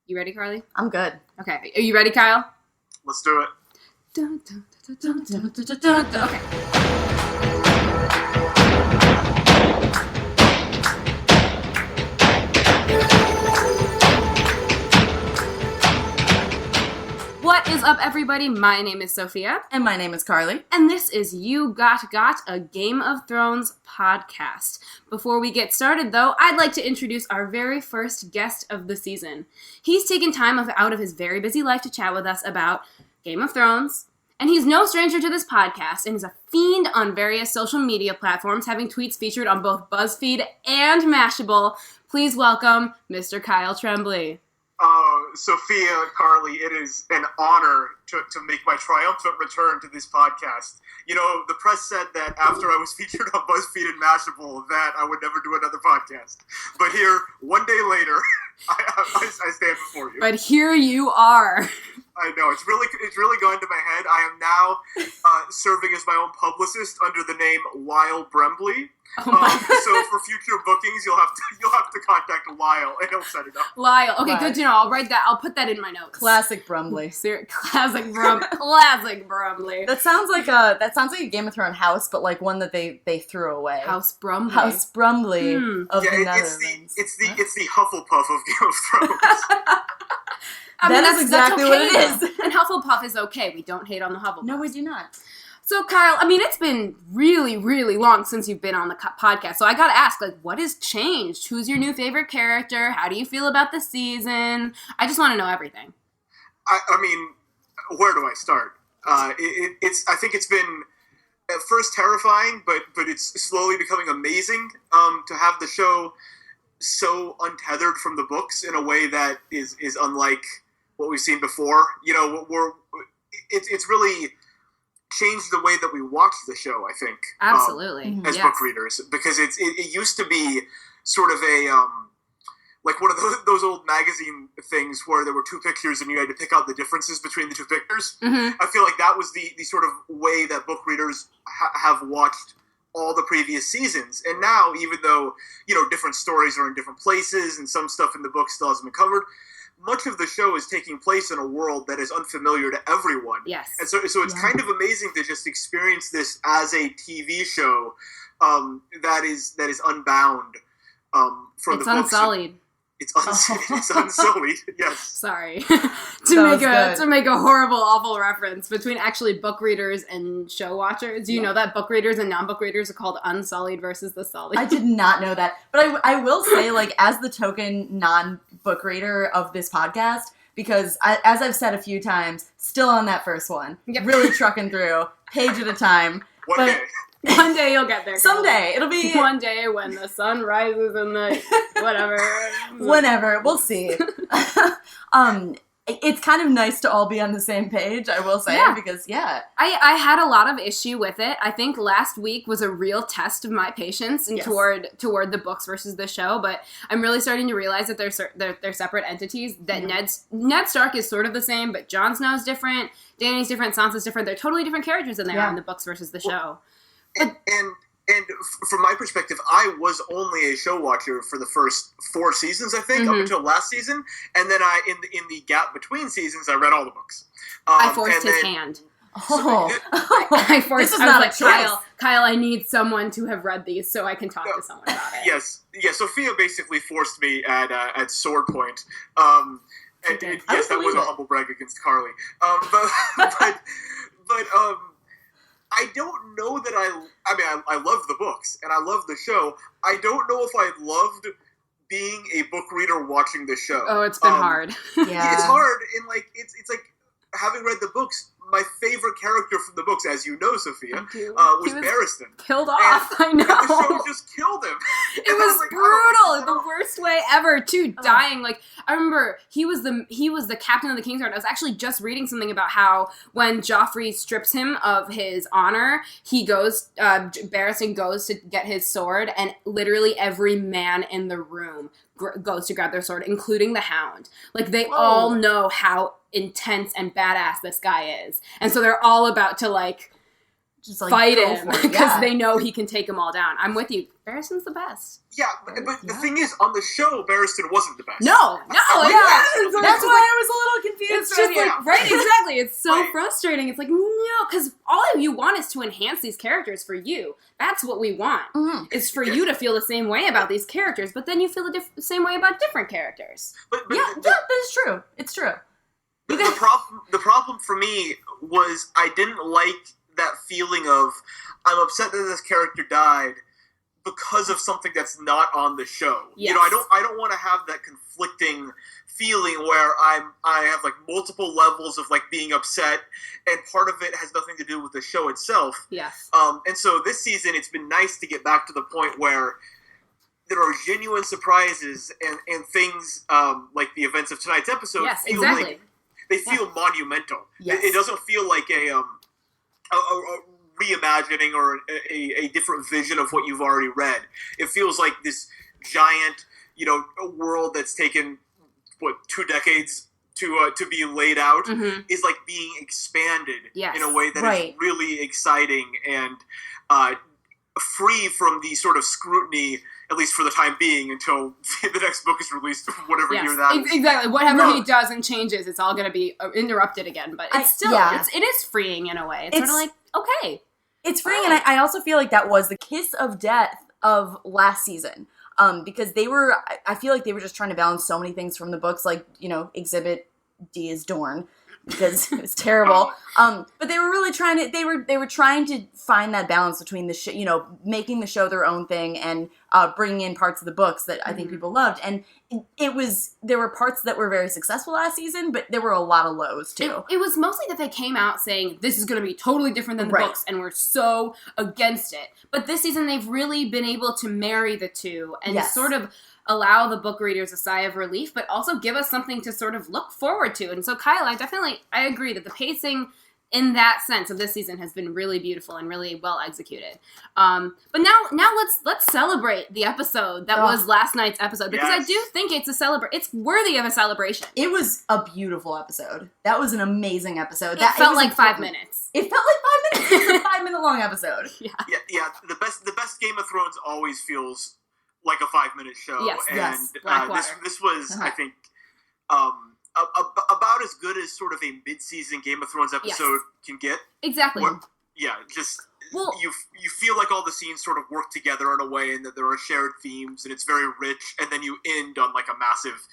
You ready, Carly? I'm good. Okay. Are you ready, Kyle? Let's do it. Okay. What is up, everybody? My name is Sophia. And my name is Carly. And this is You Got, a Game of Thrones podcast. Before we get started, though, I'd like to introduce our very first guest of the season. He's taken time out of his very busy life to chat with us about Game of Thrones, and he's no stranger to this podcast and is a fiend on various social media platforms, having tweets featured on both BuzzFeed and Mashable. Please welcome Mr. Kyle Tremblay. Sophia and Carly, it is an honor to make my triumphant return to this podcast. You know, the press said that after I was featured on BuzzFeed and Mashable that I would never do another podcast. But here, one day later, I stand before you. But here you are. I know, it's really gone to my head. I am now serving as my own publicist under the name Lyle Brembley. So for future bookings, you'll have to contact Lyle, and he'll set it up. Lyle, okay, right. Good to know. I'll write that. I'll put that in my notes. Classic Brumley. Classic Brumley. That sounds like a Game of Thrones house, but like one that they threw away. House Brumley. House Brumley of the Netherlands. It's the Hufflepuff of Game of Thrones. That's exactly okay, what it is. And Hufflepuff is okay. We don't hate on the Hufflepuff. No, we do not. So, Kyle, I mean, it's been really, really long since you've been on the podcast. So I got to ask, like, what has changed? Who's your new favorite character? How do you feel about the season? I just want to know everything. I mean, where do I start? I think it's been at first terrifying, but it's slowly becoming amazing to have the show so untethered from the books in a way that is unlike what we've seen before. You know, it's really changed the way that we watch the show, I think. Absolutely. As book readers, because it used to be sort of a like one of those old magazine things where there were two pictures and you had to pick out the differences between the two pictures. Mm-hmm. I feel like that was the sort of way that book readers have watched all the previous seasons. And now, even though, you know, different stories are in different places and some stuff in the book still hasn't been covered, much of the show is taking place in a world that is unfamiliar to everyone. Yes. And so it's kind of amazing to just experience this as a TV show that is unbound from the books. Unsullied. It's unsullied. Yes. Sorry. to make a horrible, awful reference between actually book readers and show watchers. Do you know that book readers and non-book readers are called unsullied versus the sullied? I did not know that. But I will say, like, as the token non-book reader of this podcast, because as I've said a few times, still on that first one. Yep. Really trucking through, page at a time. One day you'll get there. Someday. It'll be one day when the sun rises in the whatever. Whenever. We'll see. It's kind of nice to all be on the same page, I will say, because, I had a lot of issue with it. I think last week was a real test of my patience and toward the books versus the show, but I'm really starting to realize that they're separate entities, that Ned Stark is sort of the same, but Jon Snow's different, Dany's different, Sansa's different. They're totally different characters than they are in the books versus the show. And from my perspective, I was only a show watcher for the first 4 seasons, I think, up until last season. And then in the gap between seasons, I read all the books. I forced his hand. I forced. This is I was not like, Kyle, I need someone to have read these so I can talk to someone about it. Yes. Yeah, Sophia basically forced me at sword point. And yes, that was a humble brag against Carly. But I don't know that I love the books and I love the show. I don't know if I loved being a book reader watching the show. Oh, it's been hard. Yeah. It's hard, and like it's like having read the books, my favorite character from the books, as you know, Sophia, was Barristan. Killed off, I know. And the show just killed him. It was like, brutal, the worst way ever, too, dying. Like, I remember he was the captain of the Kingsguard. I was actually just reading something about how when Joffrey strips him of his honor, Barristan goes to get his sword, and literally every man in the room goes to grab their sword, including the Hound. Like, they all know how intense and badass this guy is. And so they're all about to, like, just like fight him because because they know he can take them all down. I'm with you. Barristan's the best. Yeah, but the thing is, on the show, Barristan wasn't the best. No. That's why I was a little confused. It's just like, right, exactly. It's so frustrating. It's like, no, because all you want is to enhance these characters for you. That's what we want. Mm-hmm. Is for you to feel the same way about these characters, but then you feel the same way about different characters. That is true. It's true. The problem for me was I didn't like that feeling of, I'm upset that this character died because of something that's not on the show. Yes. I don't want to have that conflicting feeling where I have like multiple levels of like being upset, and part of it has nothing to do with the show itself. Yes. And so this season, it's been nice to get back to the point where there are genuine surprises and things like the events of tonight's episode. Yes, feel exactly. like they feel monumental. Yes. It doesn't feel like a reimagining or a different vision of what you've already read. It feels like this giant, world that's taken 2 decades to be laid out is like being expanded in a way that is really exciting and free from the sort of scrutiny, at least for the time being, until the next book is released, whatever year that is. Exactly. Whatever he does and changes, it's all going to be interrupted again. But it's still, it is freeing in a way. It's sort of like, okay. It's freeing, and I also feel like that was the kiss of death of last season. Because I feel like they were just trying to balance so many things from the books, like, Exhibit D is Dorne, because it was terrible. But they were really trying to, they were trying to find that balance between the making the show their own thing and bringing in parts of the books that I think people loved. And there were parts that were very successful last season, but there were a lot of lows too. It was mostly that they came out saying, this is going to be totally different than the books, and we're so against it. But this season, they've really been able to marry the two and sort of allow the book readers a sigh of relief, but also give us something to sort of look forward to. And so, Kyle, I agree that the pacing in that sense of this season has been really beautiful and really well executed. But now let's celebrate the episode that was last night's episode, because I do think it's worthy of a celebration. It was a beautiful episode. That was an amazing episode. It felt like 5 minutes. It felt like 5 minutes. It was a 5-minute long episode. Yeah. The best Game of Thrones always feels like a 5-minute show. Yes. This was, I think, about as good as sort of a mid-season Game of Thrones episode can get. Exactly. You feel like all the scenes sort of work together in a way, and that there are shared themes, and it's very rich, and then you end on like a massive,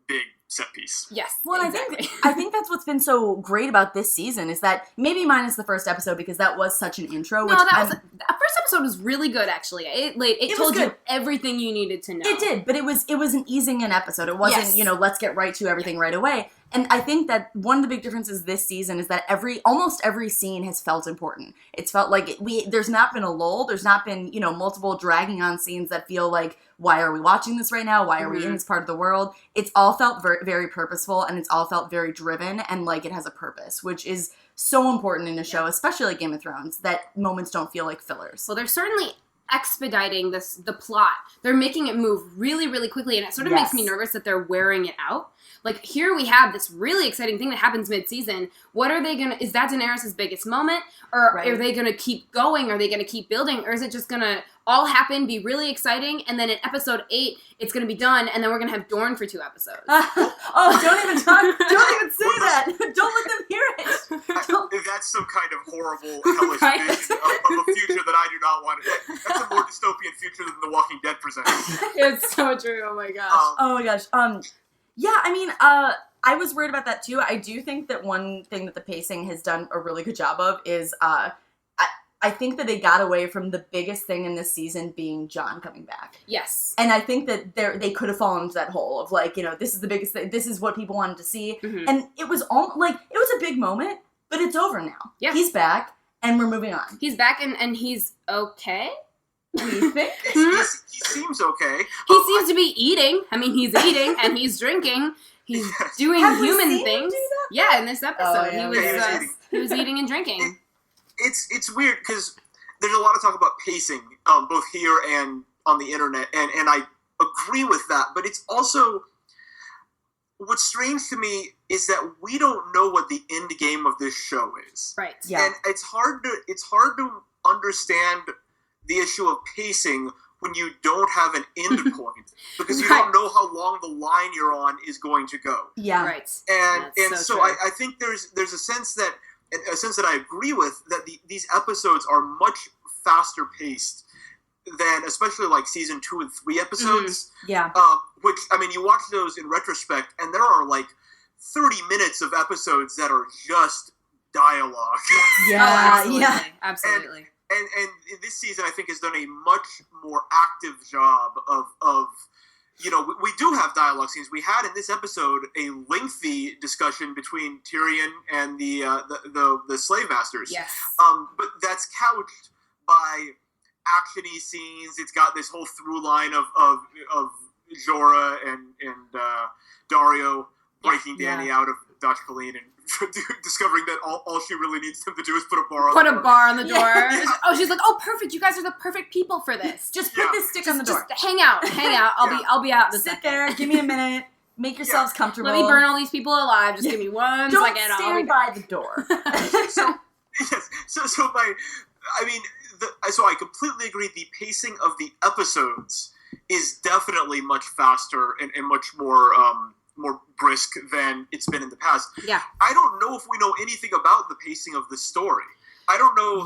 big set piece. Yes. Well, exactly. I think that's what's been so great about this season is that maybe minus the first episode, because that was such an intro. The first episode was really good, actually. It told you everything you needed to know. It did, but it was an easing in episode. It wasn't, let's get right to everything right away. And I think that one of the big differences this season is that almost every scene has felt important. It's felt like there's not been a lull. There's not been, multiple dragging on scenes that feel like, why are we watching this right now? Why are we in this part of the world? It's all felt very, very purposeful, and it's all felt very driven, and like it has a purpose, which is so important in a show, especially like Game of Thrones, that moments don't feel like fillers. Well, they're certainly expediting the plot. They're making it move really, really quickly, and it sort of makes me nervous that they're wearing it out. Like, here we have this really exciting thing that happens mid-season. What are they is that Daenerys' biggest moment? Or are they going to keep going? Are they going to keep building? Or is it just going to all happen, be really exciting, and then in episode 8, it's going to be done, and then we're going to have Dorne for 2 episodes? Don't even say that. Don't let them hear it. That's some kind of horrible, hellish vision of a future that I do not want. That's a more dystopian future than The Walking Dead presents. It's so true. Oh my gosh. Oh my gosh. Yeah, I mean, I was worried about that too. I do think that one thing that the pacing has done a really good job of is I think that they got away from the biggest thing in this season being Jon coming back. Yes. And I think that they could have fallen into that hole of like, this is the biggest thing. This is what people wanted to see. Mm-hmm. And it was it was a big moment, but it's over now. Yeah. He's back and we're moving on. He's back and he's okay. What do you think? He seems okay. He seems to be eating. I mean, he's eating and he's drinking. He's doing human things. Yeah, in this episode, he was eating and drinking. It's weird because there's a lot of talk about pacing, both here and on the internet, and I agree with that. But it's also what's strange to me is that we don't know what the end game of this show is. Right. Yeah. And it's hard to understand the issue of pacing when you don't have an end point, because you don't know how long the line you're on is going to go. Yeah. Right. And so I think there's a sense that I agree with, that these episodes are much faster paced than especially like season 2 and 3 episodes. Mm-hmm. Yeah. Which, I mean, you watch those in retrospect, and there are like 30 minutes of episodes that are just dialogue. Yeah. Oh, absolutely. And this season, I think, has done a much more active job of we do have dialogue scenes. We had in this episode a lengthy discussion between Tyrion and the slave masters. Yes. But that's couched by action-y scenes. It's got this whole through line of Jorah and Dario breaking Dany out of Dutch Colleen and discovering that all she really needs them to do is put a bar on the door. Yeah. Oh, she's like, oh, perfect. You guys are the perfect people for this. Just put this stick on the door. Just hang out. I'll be out. Sit there. Give me a minute. Make yourselves comfortable. Let me burn all these people alive. Just give me 1 Don't second. Don't stand by the door. So I completely agree. The pacing of the episodes is definitely much faster and much more brisk than it's been in the past. Yeah. I don't know if we know anything about the pacing of the story. I don't know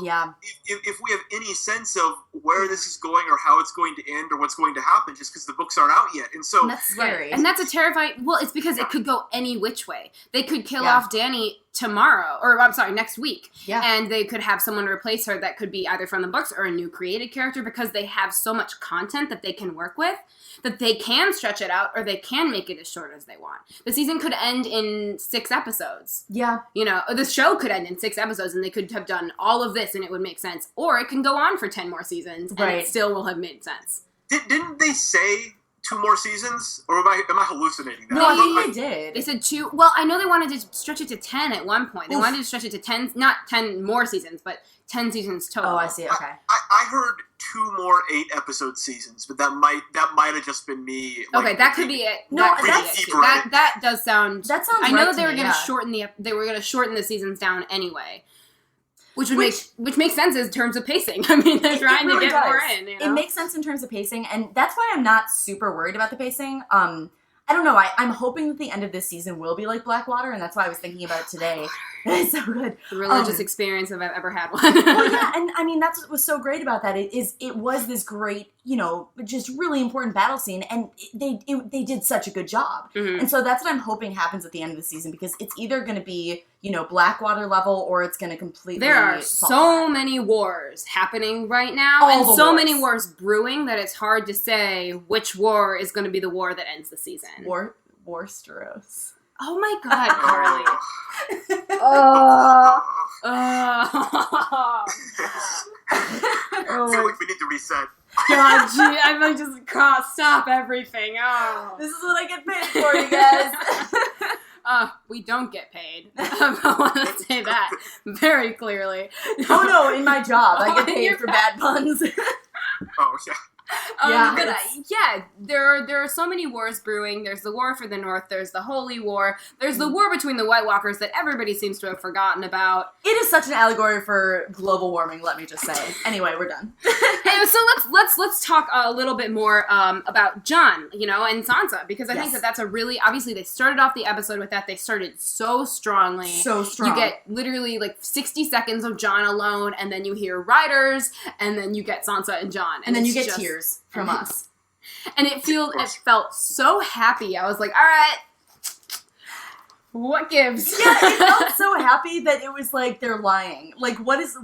if we have any sense of where this is going or how it's going to end or what's going to happen, just because the books aren't out yet. And so that's scary. And that's a terrifying... Well, it's because it could go any which way. They could kill off Dany tomorrow, or I'm sorry, next week. Yeah. And they could have someone replace her that could be either from the books or a new created character, because they have so much content that they can work with, that they can stretch it out or they can make it as short as they want. The season could end in 6 episodes. Yeah. The show could end in 6 episodes and they could have done all of this and it would make sense. Or it can go on for 10 more seasons and it still will have made sense. Didn't they say 2 more seasons? Or am I hallucinating that? No, I think they did. They said 2. Well, I know they wanted to stretch it to 10 at one point. They wanted to stretch it to 10, not 10 more seasons, but 10 seasons total. Oh, I see. Okay. I heard 2 more 8-episode seasons, but that might have just been me. Okay, that could be it. No, that does sound. That sounds. I know right that they were going to shorten the seasons down anyway, which makes sense in terms of pacing. I mean, they're trying to get more in. It makes sense in terms of pacing, and that's why I'm not super worried about the pacing. I don't know. I'm hoping that the end of this season will be like Blackwater, and that's why I was thinking about it today. It's so good. The religious experience if I've ever had one. Well, yeah, and I mean, that's what was so great about that. It was this great, just really important battle scene, and they did such a good job. Mm-hmm. And so that's what I'm hoping happens at the end of the season, because it's either going to be, Blackwater level, or it's going to completely There are so many wars happening right now, and so many wars brewing that it's hard to say which war is going to be the war that ends the season. Warsteros. Oh my God, Carly. I feel like we need to reset. God, gee, I'm like, just stop everything. Oh. This is what I get paid for, you guys. We don't get paid. I want to say that very clearly. Oh no, in my job, I get paid for bad puns. Oh, yeah. There are so many wars brewing. There's the war for the North. There's the Holy War. There's the war between the White Walkers that everybody seems to have forgotten about. It is such an allegory for global warming. Let me just say. Anyway, we're done. So let's talk a little bit more about Jon, and Sansa, because I think that's a really, obviously they started off the episode with that. They started so strongly. So strong. You get literally like 60 seconds of Jon alone, and then you hear riders, and then you get Sansa and Jon, and then you get tears from us. And it felt so happy. I was like, all right, what gives? Yeah, it felt so happy that it was like they're lying. Like, what's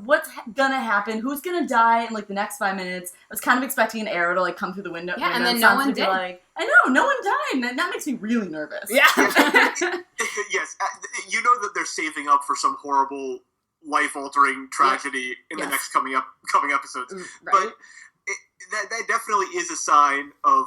gonna happen? Who's gonna die in like the next 5 minutes? I was kind of expecting an arrow to like come through the window. Yeah, and then no one did. Like, I know, no one died, and that makes me really nervous. Yeah. Yes, you know that they're saving up for some horrible, life-altering tragedy in the next coming episodes, right. But. That definitely is a sign of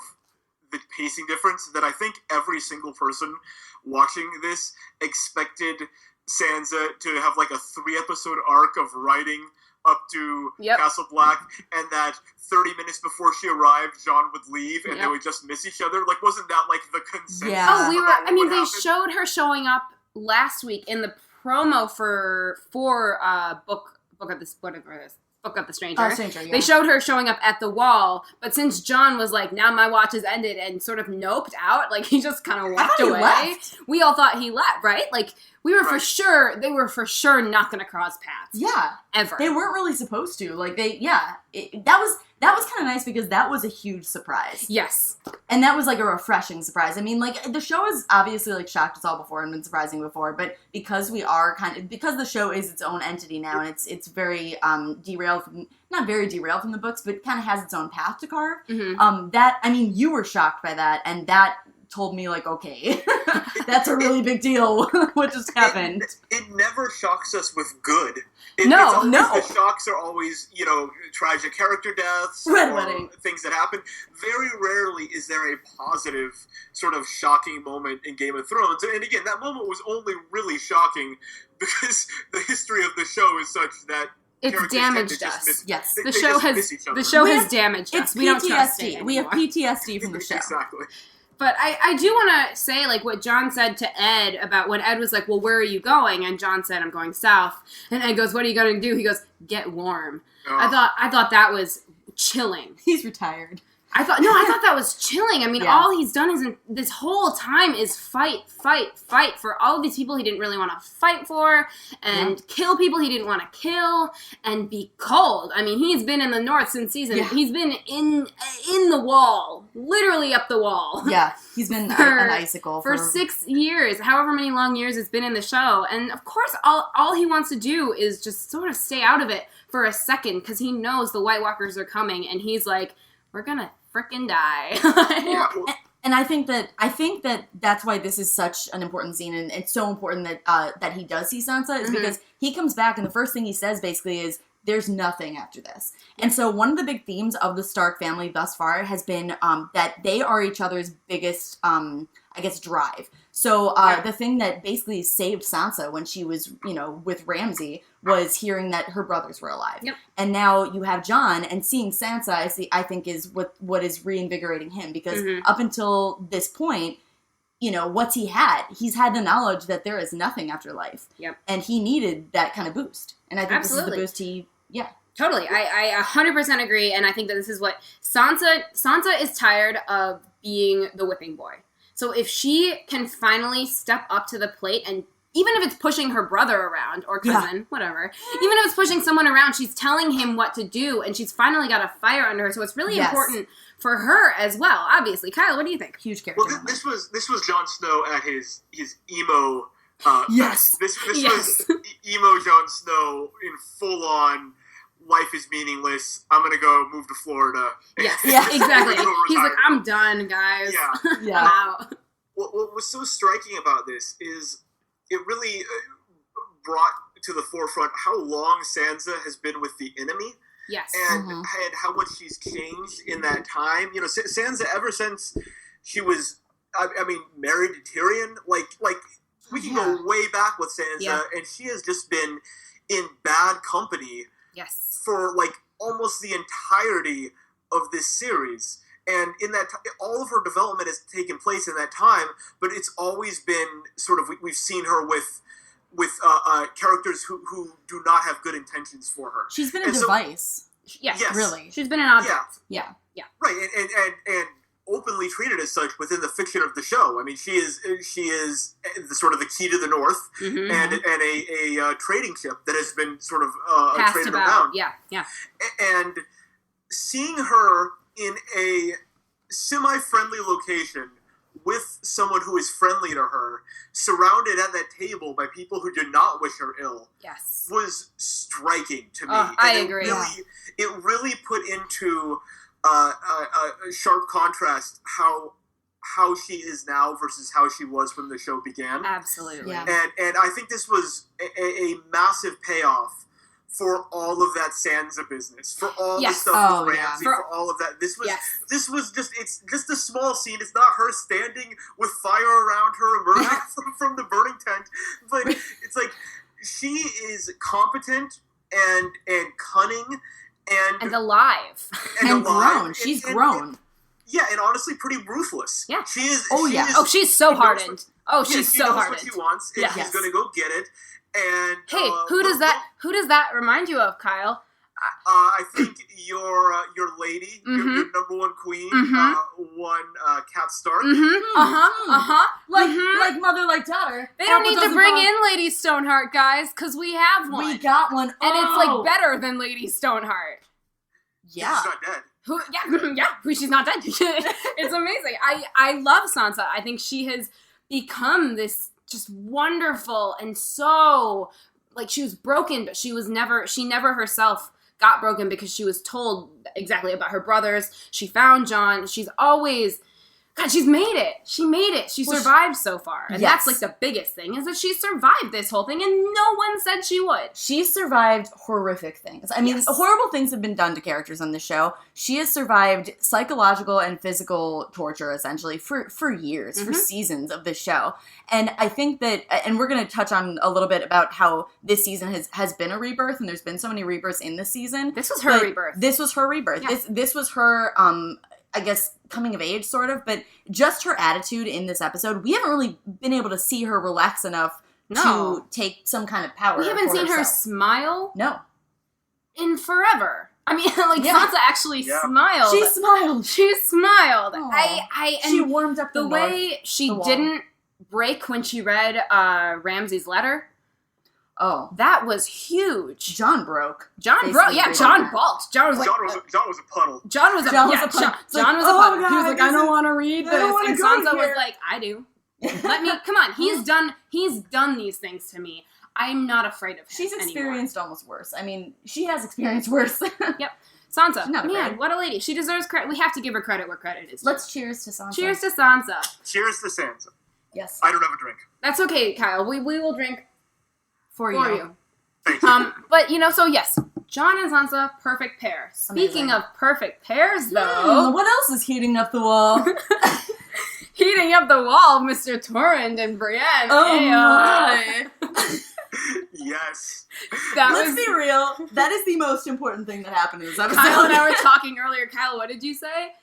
the pacing difference, that I think every single person watching this expected Sansa to have like a 3-episode arc of writing up to Castle Black, and that 30 minutes before she arrived, John would leave, and they would just miss each other. Like, wasn't that like the consensus? Yeah. Oh, they showed her showing up last week in the promo for Book of the Stranger. They showed her showing up at the wall, but since John was like, now my watch has ended, and sort of noped out, like he just kind of walked away. We all thought he left, right? Like they were for sure not going to cross paths. Yeah, ever. They weren't really supposed to. Like that was kind of nice because that was a huge surprise. Yes, and that was like a refreshing surprise. I mean, like the show has obviously like shocked us all before and been surprising before, but because because the show is its own entity now, and it's very not very derailed from the books, but kind of has its own path to carve. Mm-hmm. You were shocked by that, and that told me, like, okay, that's a really big deal, what just happened. It never shocks us with good. No. The shocks are always, tragic character deaths, Red Wedding, things that happen. Very rarely is there a positive sort of shocking moment in Game of Thrones. And again, that moment was only really shocking because the history of the show is such that it's damaged us. Yes, the show has damaged us. We don't trust it anymore. We have PTSD from the show. Exactly. But I do want to say, like, what John said to Ed about when Ed was like, well, where are you going? And John said, I'm going south. And Ed goes, what are you going to do? He goes, get warm. I thought that was chilling. He's retired. I thought that was chilling. I mean, all he's done is this whole time is fight for all of these people he didn't really want to fight for, and kill people he didn't want to kill, and be cold. I mean, he's been in the north since season. Yeah. He's been in the wall, literally up the wall. Yeah, he's been an icicle for 6 years, however many long years it's been in the show. And of course, all he wants to do is just sort of stay out of it for a second because he knows the White Walkers are coming, and he's like, we're gonna frickin' die. And I think that that's why this is such an important scene, and it's so important that he does see Sansa, is because he comes back and the first thing he says basically is, there's nothing after this. And so one of the big themes of the Stark family thus far has been that they are each other's biggest, drive. So the thing that basically saved Sansa when she was, with Ramsay was hearing that her brothers were alive. Yep. And now you have Jon, and seeing Sansa, I think is what is reinvigorating him, because up until this point, what's he had? He's had the knowledge that there is nothing after life. Yep. And he needed that kind of boost. And I think this is the boost Totally. I 100% agree, and I think that this is what Sansa is tired of being the whipping boy. So if she can finally step up to the plate, and even if it's pushing her brother around, or cousin, whatever, even if it's pushing someone around, she's telling him what to do, and she's finally got a fire under her, so it's really important for her as well, obviously. Kyle, what do you think? Huge character. Well, this was Jon Snow at his emo... yes. This was emo Jon Snow in full-on... life is meaningless. I'm gonna go move to Florida. Yes, exactly. He's like, I'm done, guys. Yeah. I'm out. What was so striking about this is it really brought to the forefront how long Sansa has been with the enemy. Yes. And how much she's changed in that time. Sansa, ever since she was, married to Tyrion, like we can go way back with Sansa, and she has just been in bad company. Yes. For almost the entirety of this series, and in that all of her development has taken place in that time. But it's always been sort of we've seen her with characters who do not have good intentions for her. She's been a device. Yes, really. She's been an object. Yeah. Right, and openly treated as such within the fiction of the show. I mean, she is the sort of the key to the North, and a trading ship that has been sort of traded around. Yeah. And seeing her in a semi-friendly location with someone who is friendly to her, surrounded at that table by people who did not wish her ill, was striking to me. I agree. It really put into a sharp contrast how she is now versus how she was when the show began. Absolutely. Yeah. And I think this was a massive payoff for all of that Sansa business, for all the stuff with Ramsay, for all of that. This was it's just a small scene. It's not her standing with fire around her emerging from the burning tent, but it's like she is competent and cunning and alive and grown. She's grown. Yeah, and honestly, pretty ruthless. Yeah. She is. She's so hardened. She's so hardened. She knows what she wants, and she's going to go get it. And hey, who does that remind you of, Kyle? I think your lady, your number one queen, one Cat Stark. Like mother, like daughter. They don't need to bring in Lady Stoneheart, guys, because we have one. We got one, and it's like better than Lady Stoneheart. Yeah, she's not dead. She's not dead. It's amazing. I love Sansa. I think she has become this just wonderful and so like she was broken, but she never herself got broken because she was told exactly about her brothers. She found Jon. She's always, God, she's made it. She made it. She survived so far. And that's like the biggest thing is that she survived this whole thing and no one said she would. She survived horrific things. I mean, horrible things have been done to characters on the show. She has survived psychological and physical torture, essentially, for years, for seasons of this show. And I think that, and we're going to touch on a little bit about how this season has been a rebirth, and there's been so many rebirths in this season. This was her rebirth. This was her rebirth. Yeah. This was her, I guess, coming of age, sort of, but just her attitude in this episode, we haven't really been able to see her relax enough to take some kind of power. We haven't seen her smile. No. In forever. I mean, Sansa actually smiled. She smiled. She smiled. She warmed up the way she didn't break when she read Ramsay's letter. Oh, that was huge. Jon broke. Jon broke. Yeah, Jon balked. Jon was like, John was a puddle. John was a puddle. John was a puddle. He was like, I don't want to read this. And Sansa was like, I do. Let me. Come on. He's done these things to me. I'm not afraid of him. She's experienced almost worse. I mean, she has experienced worse. Yep. Sansa. Man, what a lady. She deserves credit. We have to give her credit where credit is due. Let's cheers to Sansa. Cheers to Sansa. Cheers to Sansa. Yes. I don't have a drink. That's okay, Kyle. We will drink for you. Thank you. But, so yes, Jon and Sansa, perfect pair. Speaking of perfect pairs, though... what else is heating up the wall? Heating up the wall, Mr. Torrent and Brienne. Oh, my. Yes. Let's be real. That is the most important thing that happened in this episode. Kyle and I were talking earlier. Kyle, what did you say?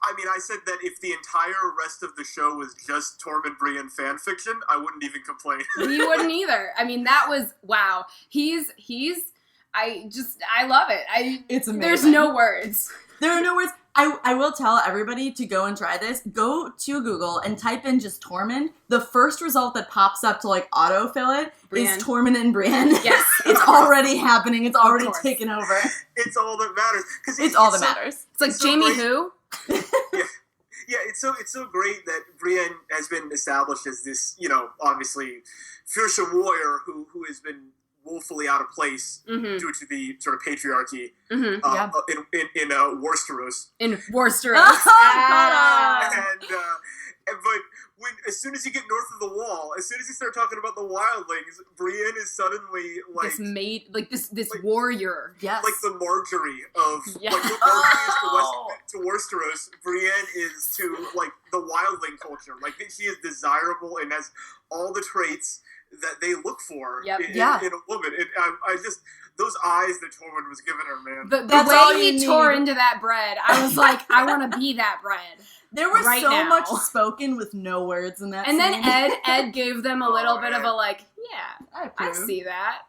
I mean, I said that if the entire rest of the show was just Tormund Brienne fan fiction, I wouldn't even complain. We wouldn't either. I mean, that was, wow. I love it. It's amazing. There's no words. There are no words. I will tell everybody to go and try this. Go to Google and type in just Tormund. The first result that pops up to autofill it is Tormund and Brienne. Yes. It's already happening. It's already taken over. It's all that matters. It's all that matters. It's like Jamie who? Yeah, it's so great that Brienne has been established as this, obviously fearsome warrior who has been woefully out of place due to the sort of patriarchy in Westeros. In Westeros. But as soon as you get north of the wall, as soon as you start talking about the wildlings, Brienne is suddenly this warrior. Yes. Like the Marjorie of what Marjorie is to Westeros, Brienne is to the wildling culture. She is desirable and has all the traits that they look for in a woman. I just those eyes that Tormund was giving her, man. The way he tore into that bread, I was like, I want to be that bread. There was so much spoken with no words in that scene. And then Ed gave them a little bit of a I see that.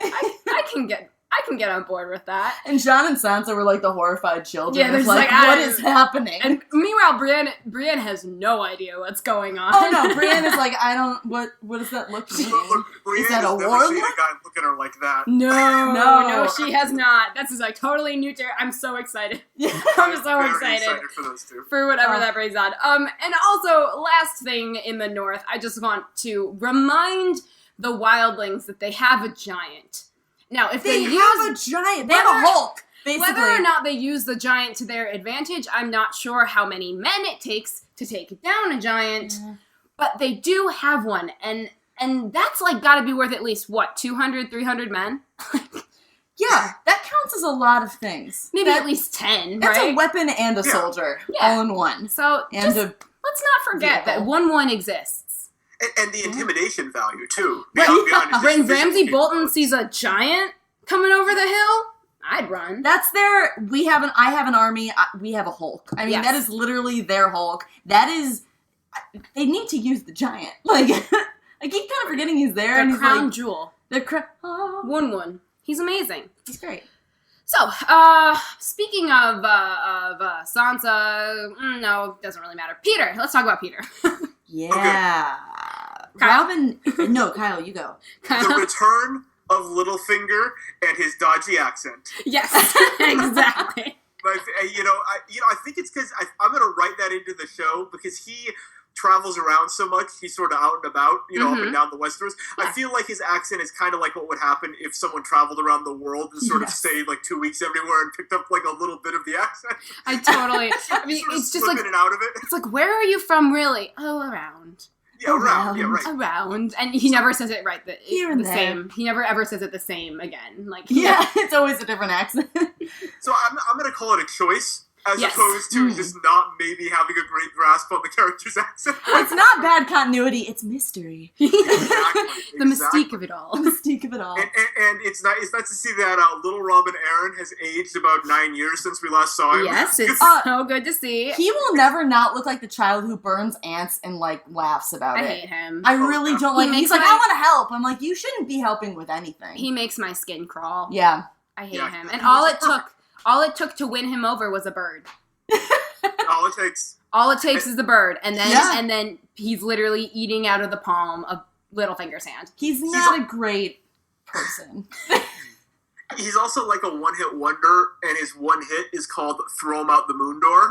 I can get on board with that. And Jon and Sansa were like the horrified children. Yeah, they're just what is happening? And meanwhile, Brienne has no idea what's going on. Oh no, Brienne is like, what does that look like? Is that a war? Never seen a guy look at her like that. No, she has not. That's totally new to her. I'm so excited. I'm so excited for those two. For whatever that brings on. And also, last thing in the north, I just want to remind the wildlings that they have a giant. Now, if they have a giant, they have a Hulk, basically. Whether or not they use the giant to their advantage, I'm not sure how many men it takes to take down a giant, but they do have one, and that's gotta be worth at least, 200, 300 men? Yeah, that counts as a lot of things. Maybe at least 10, that's right? A weapon and a soldier, all in one. So, let's not forget that 1-1 exists. And the intimidation value, too. When Ramsay Bolton sees a giant, coming over the hill, I'd run. That's their. I have an army. We have a Hulk. I mean, that is literally their Hulk. That is. They need to use the giant. Like, I keep kind of forgetting he's there. Their and crown jewel. Wun. He's amazing. He's great. So, speaking of Sansa, no, doesn't really matter. Peter, let's talk about Peter. Yeah. Okay. Robin, no, Kyle, you go. The return of Littlefinger and his dodgy accent. Yes, exactly. But, I think it's because I'm going to write that into the show because he travels around so much. He's sort of out and about, up and down the Westeros. Yeah. I feel like his accent is kind of like what would happen if someone traveled around the world and sort of stayed like 2 weeks everywhere and picked up like a little bit of the accent. I mean, it's just like, in and out of it. It's like, where are you from really? Oh, around. Yeah, around. Yeah, right. Around. And he never says it right. The same. He never ever says it the same again. Like, it's always a different accent. So I'm going to call it a choice. As opposed to just not maybe having a great grasp on the character's accent. It's not bad continuity, it's mystery. The mystique of it all. The mystique of it all. And it's nice to see that little Robin Arryn has aged about 9 years since we last saw him. Yes, it's so good to see. He will never not look like the child who burns ants and, like, laughs about it. I hate him. I really don't like him. He's like, I want to help. I'm like, you shouldn't be helping with anything. He makes my skin crawl. Yeah. I hate him. And all it took to win him over was a bird. All it takes is the bird, and then he's literally eating out of the palm of Littlefinger's hand. He's not a great person. He's also like a one-hit wonder, and his one hit is called "Throw Him Out the Moon Door."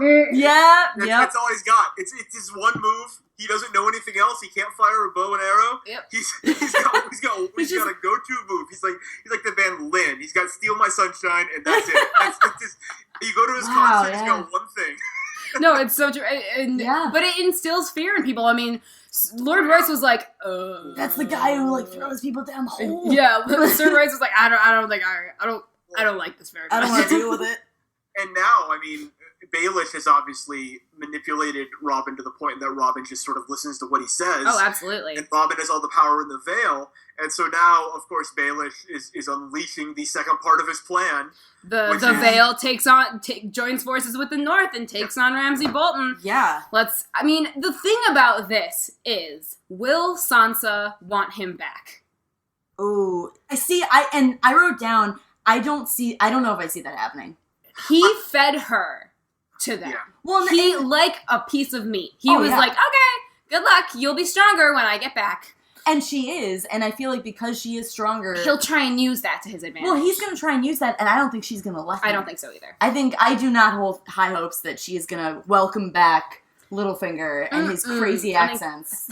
That's all he's got. It's his one move. He doesn't know anything else. He can't fire a bow and arrow. Yep. He's got a go-to move. He's like the Van Lynn. He's got "Steal My Sunshine," and that's it. That's just, you go to his concert. He's got one thing. No, it's so true. But it instills fear in people. I mean, Lord Royce was like, that's the guy who like throws people down the hole. Yeah, Sir Royce was like, I don't like this very much. I don't want to deal with it. And now, I mean, Baelish has obviously manipulated Robin to the point that Robin just sort of listens to what he says. Oh, absolutely. And Robin has all the power in the Vale. And so now, of course, Baelish is unleashing the second part of his plan. The Vale joins forces with the North and takes on Ramsay Bolton. Yeah. The thing about this is, will Sansa want him back? Oh, I wrote down, I don't know if I see that happening. He fed her to them. Yeah. Well, he like a piece of meat. He was like, okay, good luck. You'll be stronger when I get back. And she is, and I feel like because she is stronger... He'll try and use that to his advantage. Well, he's going to try and use that, and I don't think she's going to let him. I don't think so either. I do not hold high hopes that she is going to welcome back Littlefinger and his crazy accents.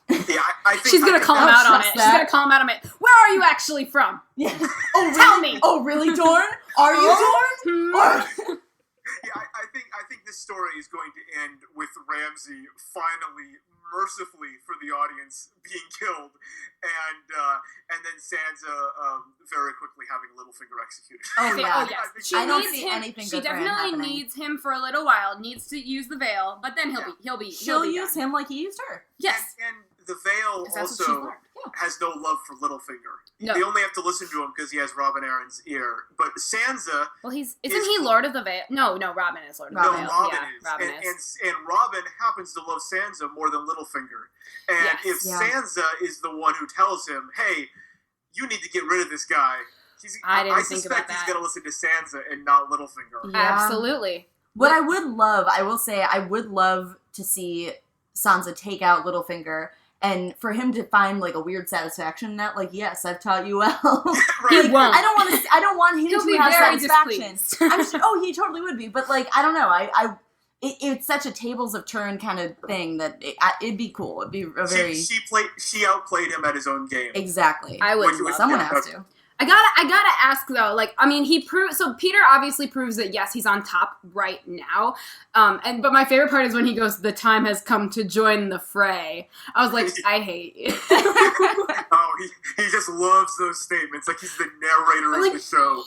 Yeah, I think she's going to call him out on it. She's going to call him out on it. Where are you actually from? Yeah. Tell me. Oh, really, Dorne? Are you Dorne? Yeah, I think this story is going to end with Ramsay finally, mercifully for the audience, being killed, and then Sansa very quickly having Littlefinger executed. Oh yeah, yes. I don't see anything. She definitely needs him for a little while. Needs to use the Vale, but then she'll use him like he used her. Yes, and the Vale also has no love for Littlefinger. No. They only have to listen to him because he has Robin Arryn's ear. But Sansa... Well, isn't he Lord of the Vale? No, Robin is Lord of the Vale. No, Robin is. Robin is. And Robin happens to love Sansa more than Littlefinger. And if Sansa is the one who tells him, hey, you need to get rid of this guy, I suspect he's going to listen to Sansa and not Littlefinger. Yeah. Absolutely. What I would love to see Sansa take out Littlefinger, and for him to find like a weird satisfaction in that, like, yes, I've taught you well. Right. He won't. I don't want him to have satisfaction. I'm sure, he totally would be, but like, I don't know. It's such a tables of turn kind of thing that it'd be cool. It'd be a very. She outplayed him at his own game. Exactly. I would. Someone has to. I gotta ask though, like, I mean, so Peter obviously proves that yes, he's on top right now. But my favorite part is when he goes, "The time has come to join the fray." I was like, I hate you. He just loves those statements. Like he's the narrator of the show.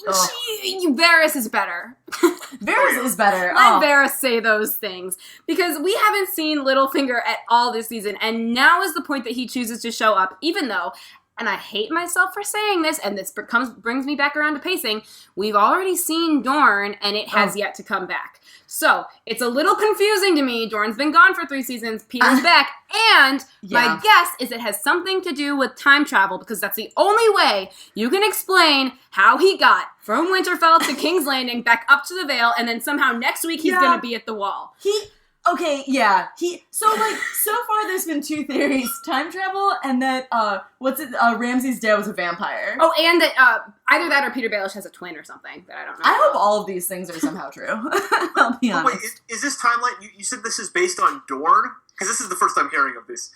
Varys is better. Varys is better. Let Varys say those things. Because we haven't seen Littlefinger at all this season, and now is the point that he chooses to show up, even though and I hate myself for saying this, and this brings me back around to pacing, we've already seen Dorne, and it has yet to come back. So, it's a little confusing to me. Dorne's been gone for 3 seasons, Peter's back, and my guess is it has something to do with time travel, because that's the only way you can explain how he got from Winterfell to King's Landing, back up to the Vale, and then somehow next week he's going to be at the Wall. So far there's been 2 theories. Time travel and that, Ramsay's dad was a vampire. Oh, and that, either that or Peter Baelish has a twin or something that I don't know. I hope all of these things are somehow true. I'll be honest. Wait, is this timeline, you said this is based on Dorne? Because this is the first I'm hearing of this.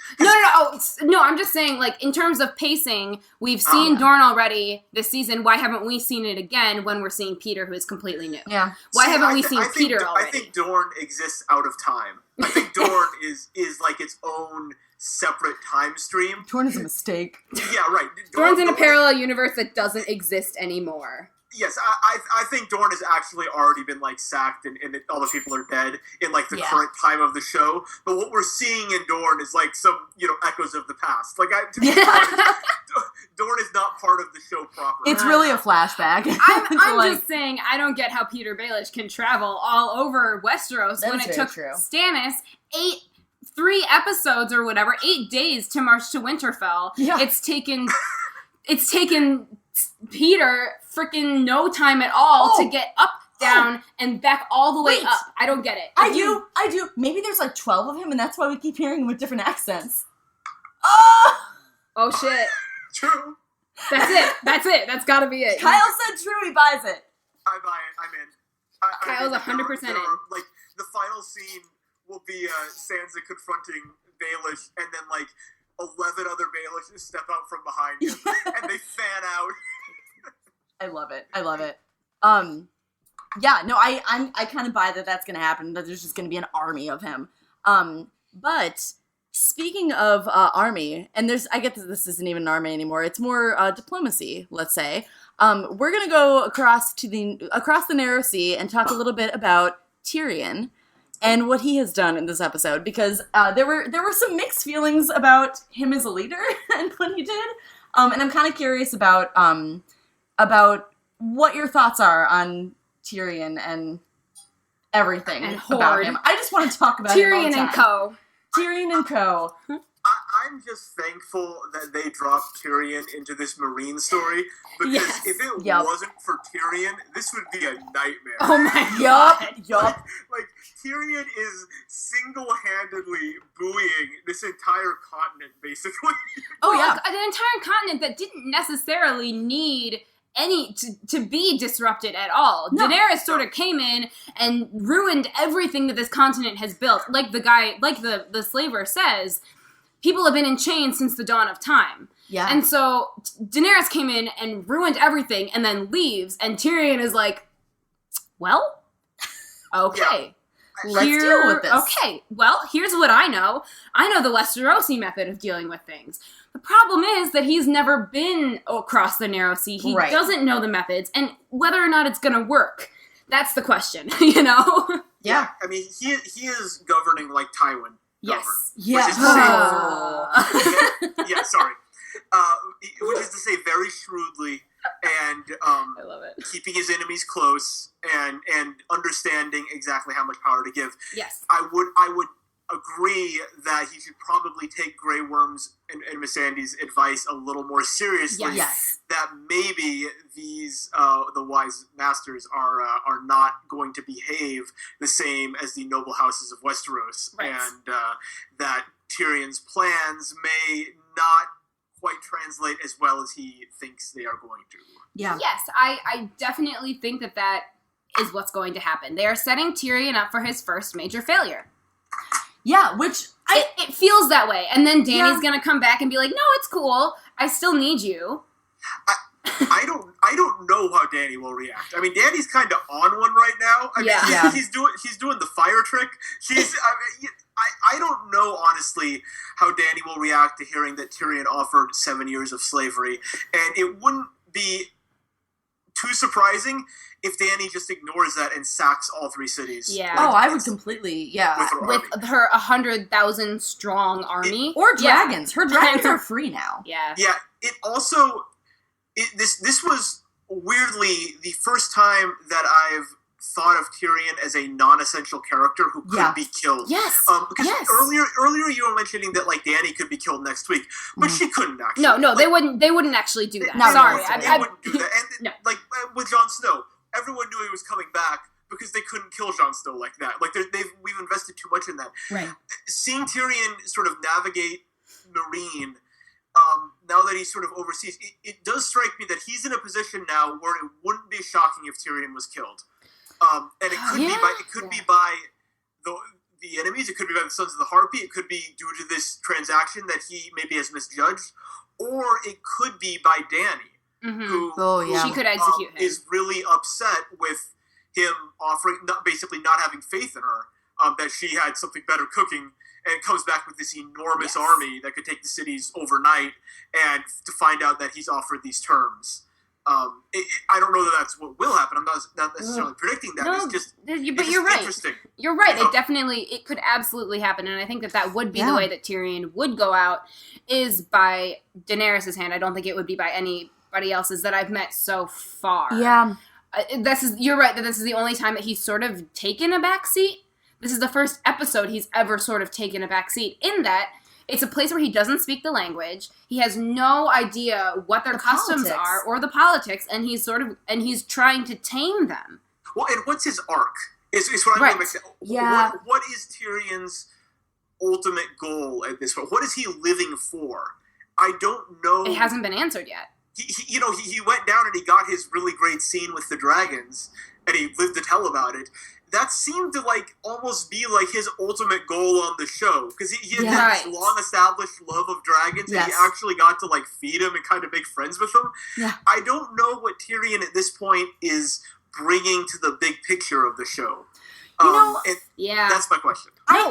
No, I'm just saying, like, in terms of pacing, we've seen Dorne already this season. Why haven't we seen it again when we're seeing Peter, who is completely new? Yeah. Why haven't we seen Peter already? I think Dorne exists out of time. I think Dorne is like its own separate time stream. Dorne is a mistake. Yeah, right. Dorne's in a parallel universe that doesn't exist anymore. Yes, I think Dorne has actually already been, like, sacked and all the people are dead in, like, the current time of the show. But what we're seeing in Dorne is, like, some, echoes of the past. Like, Dorne is not part of the show proper. It's really a flashback. I'm just saying, I don't get how Peter Baelish can travel all over Westeros when it took Stannis 3 episodes or whatever, 8 days to march to Winterfell. Yeah. It's taken Peter freaking no time at all to get up, down, and back all the way up. I don't get it. I do. Maybe there's like 12 of him, and that's why we keep hearing him with different accents. Oh shit. True. That's it. That's gotta be it. Kyle said true, he buys it. I buy it. I'm in. Kyle's 100% in. Like, the final scene will be Sansa confronting Baelish, and then, like, 11 other Baelishes step out from behind him, and they fan out. I love it. I kind of buy that that's going to happen, that there's just going to be an army of him. But speaking of army, and I get that this isn't even an army anymore, it's more diplomacy, let's say. We're going to go across the Narrow Sea and talk a little bit about Tyrion and what he has done in this episode, because there were some mixed feelings about him as a leader and what he did. And I'm kind of curious about what your thoughts are on Tyrion and everything about him. I just want to talk about Tyrion and Co. Tyrion and Co. I'm just thankful that they dropped Tyrion into this Marine story, because if it wasn't for Tyrion, this would be a nightmare. Oh my god. Yup. Like, Tyrion is single-handedly buoying this entire continent, basically. An entire continent that didn't necessarily need to be disrupted at all. No. Daenerys sort of came in and ruined everything that this continent has built. Like the slaver says, people have been in chains since the dawn of time. Yeah. And so Daenerys came in and ruined everything and then leaves, and Tyrion is like, well, okay. Let's deal with this. Okay, well, here's what I know. I know the Westerosi method of dealing with things. The problem is that he's never been across the Narrow Sea. He doesn't know the methods, and whether or not it's going to work, that's the question, Yeah. I mean, he is governing like Tywin. Yes. Yes. Sorry. Which is to say, very shrewdly, and I love it. Keeping his enemies close and understanding exactly how much power to give. Yes. I would agree that he should probably take Grey Worm's and Missandei's advice a little more seriously. Yes. That maybe these the wise masters are not going to behave the same as the noble houses of Westeros, and that Tyrion's plans may not quite translate as well as he thinks they are going to. Yeah. Yes, I definitely think that is what's going to happen. They are setting Tyrion up for his first major failure. Yeah, which it feels that way. And then Dany's going to come back and be like, "No, it's cool. I still need you." I don't know how Dany will react. I mean, Dany's kind of on one right now. I mean, he's doing the fire trick. I don't know, honestly, how Dany will react to hearing that Tyrion offered 7 years of slavery. And it wouldn't be too surprising if Dany just ignores that and sacks all 3 cities. Yeah. I would completely, With her 100,000 strong army. Or dragons. Her dragons are free now. Yeah. Yeah, it also, this was weirdly the first time that I've thought of Tyrion as a non-essential character who could be killed. Yes. Because earlier you were mentioning that like Dany could be killed next week, but she couldn't actually. No, like, they wouldn't actually do that. Sorry, they wouldn't do that. And like with Jon Snow, everyone knew he was coming back because they couldn't kill Jon Snow like that. Like we've invested too much in that. Right. Seeing Tyrion sort of navigate Meereen. Now that he's sort of overseas, it does strike me that he's in a position now where it wouldn't be shocking if Tyrion was killed. And it could be by the enemies. It could be by the Sons of the Harpy. It could be due to this transaction that he maybe has misjudged, or it could be by Dany, who she could execute him. Is really upset with him basically not having faith in her. That she had something better cooking, and it comes back with this enormous army that could take the cities overnight, and to find out that he's offered these terms. I don't know that that's what will happen. I'm not necessarily predicting that. No, it's just, but you're right. Interesting. You're right. It could absolutely happen, and I think that would be the way that Tyrion would go out, is by Daenerys' hand. I don't think it would be by anybody else's that I've met so far. Yeah. You're right that this is the only time that he's sort of taken a backseat. This is the first episode he's ever sort of taken a backseat, in that it's a place where he doesn't speak the language. He has no idea what their customs are or the politics, and he's trying to tame them. Well, and what's his arc? Is what I'm going to say. Yeah. What is Tyrion's ultimate goal at this point? What is he living for? I don't know. It hasn't been answered yet. He went down and he got his really great scene with the dragons, and he lived to tell about it. That seemed to like almost be like his ultimate goal on the show, because he had this long established love of dragons, and he actually got to like feed him and kind of make friends with them. Yeah. I don't know what Tyrion at this point is bringing to the big picture of the show. That's my question. I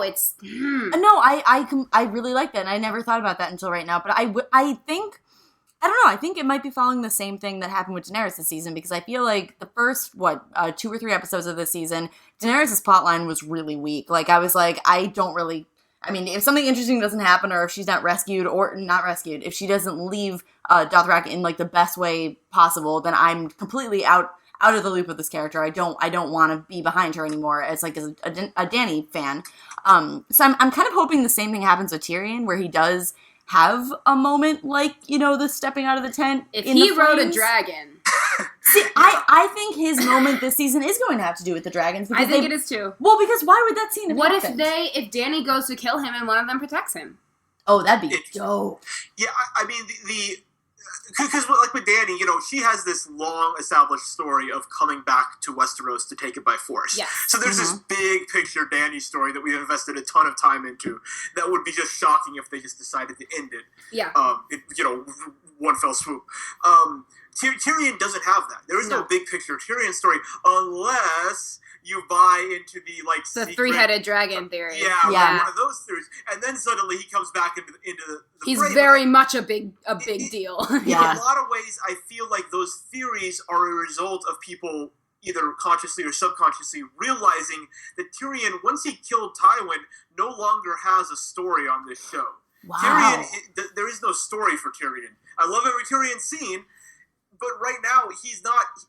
really like that, and I never thought about that until right now. But I think it might be following the same thing that happened with Daenerys this season, because I feel like the first, 2 or 3 episodes of this season, Daenerys' plotline was really weak. Like, I was like, if something interesting doesn't happen, or if she's not rescued, if she doesn't leave Dothrak in, like, the best way possible, then I'm completely out of the loop with this character. I don't want to be behind her anymore as a Dany fan. So I'm kind of hoping the same thing happens with Tyrion, where he does have a moment like, the stepping out of the tent. If he rode a dragon. See, I think his moment this season is going to have to do with the dragons. I think it is too. Well, because why would that scene have happened? If Dany goes to kill him and one of them protects him? Oh, that'd be dope. Yeah, I mean, because like with Dany, she has this long established story of coming back to Westeros to take it by force. Yes. So there's this big picture Dany story that we've invested a ton of time into that would be just shocking if they just decided to end it. Yeah. One fell swoop. Tyrion doesn't have that. There is no big picture Tyrion story unless you buy into the the 3-headed dragon theory. Yeah. One of those theories, and then suddenly he comes back into the He's frame. very much a big deal. Yeah. In a lot of ways, I feel like those theories are a result of people either consciously or subconsciously realizing that Tyrion, once he killed Tywin, no longer has a story on this show. Wow. Tyrion, there is no story for Tyrion. I love every Tyrion scene, but right now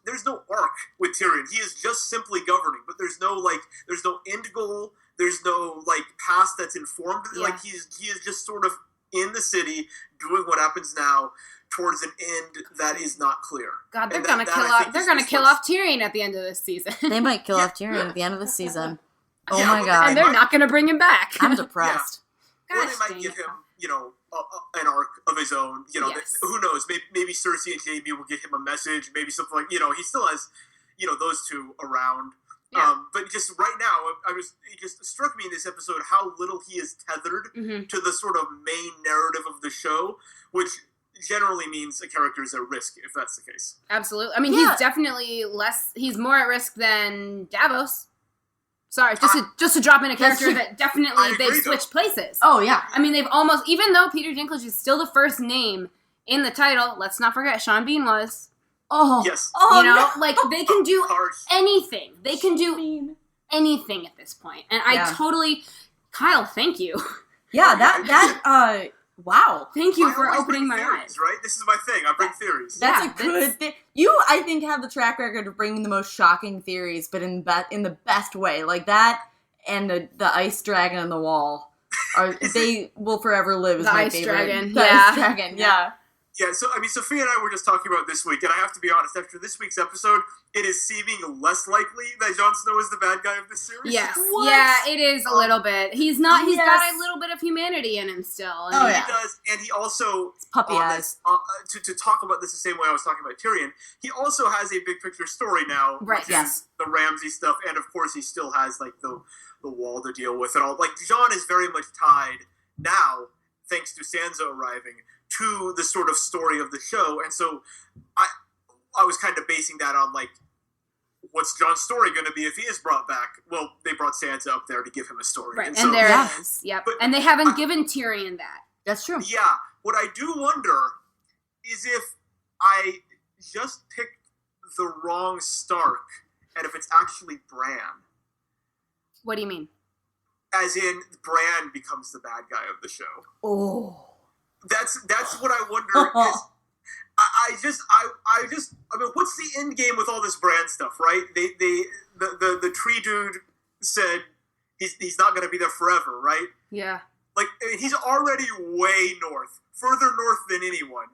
there's no arc with Tyrion. He is just simply governing, but there's no end goal. There's no past that's informed. Yeah. He is just sort of in the city doing what happens now towards an end that is not clear. God, they're gonna kill off Tyrion at the end of this season. They might kill off Tyrion at the end of the season. Oh my god. And they're not gonna bring him back. I'm depressed. Or they might give him, an arc of his own. Who knows? Maybe Cersei and Jaime will get him a message. Maybe something like, he still has, those two around. Yeah. But just right now, it just struck me in this episode how little he is tethered to the sort of main narrative of the show, which generally means a character is at risk, if that's the case. Absolutely. I mean, he's definitely he's more at risk than Davos. Sorry, just to drop in a character that definitely they've switched places. Oh, yeah. I mean, they've almost, even though Peter Dinklage is still the first name in the title, let's not forget Sean Bean was. Oh. Yes. Oh, you know, like, they can do Harsh. anything. They can do anything at this point. And I totally... Kyle, thank you. Yeah, that, wow. Thank you for always opening bring my theories, eyes. right? This is my thing. I bring theories. That's a good thing. You, I think, have the track record of bringing the most shocking theories, but in the best way. Like that and the ice dragon on the wall. They will forever live as my favorite. Dragon. The ice dragon, yeah. Yeah, so, I mean, Sophia and I were just talking about this week, and I have to be honest, after this week's episode, it is seeming less likely that Jon Snow is the bad guy of this series. Yes. What? Yeah, it is a little bit. He's got a little bit of humanity in him still. Oh, yeah. He does, and he also... It's puppy eyes. To talk about this the same way I was talking about Tyrion, he also has a big picture story now, right? Which is the Ramsay stuff, and of course he still has, like, the wall to deal with and all. Like, Jon is very much tied now, thanks to Sansa arriving, to the sort of story of the show, and so I was kind of basing that on, like, what's Jon's story going to be if he is brought back? Well, they brought Sansa up there to give him a story. Right, and so, there it is. Yep. But and they haven't given Tyrion that. That's true. Yeah. What I do wonder is if I just picked the wrong Stark, and if it's actually Bran. What do you mean? As in, Bran becomes the bad guy of the show. Oh. That's what I wonder. I mean, what's the end game with all this Bran stuff, right? The tree dude said he's not going to be there forever, right? Yeah. Like, I mean, he's already way north, further north than anyone.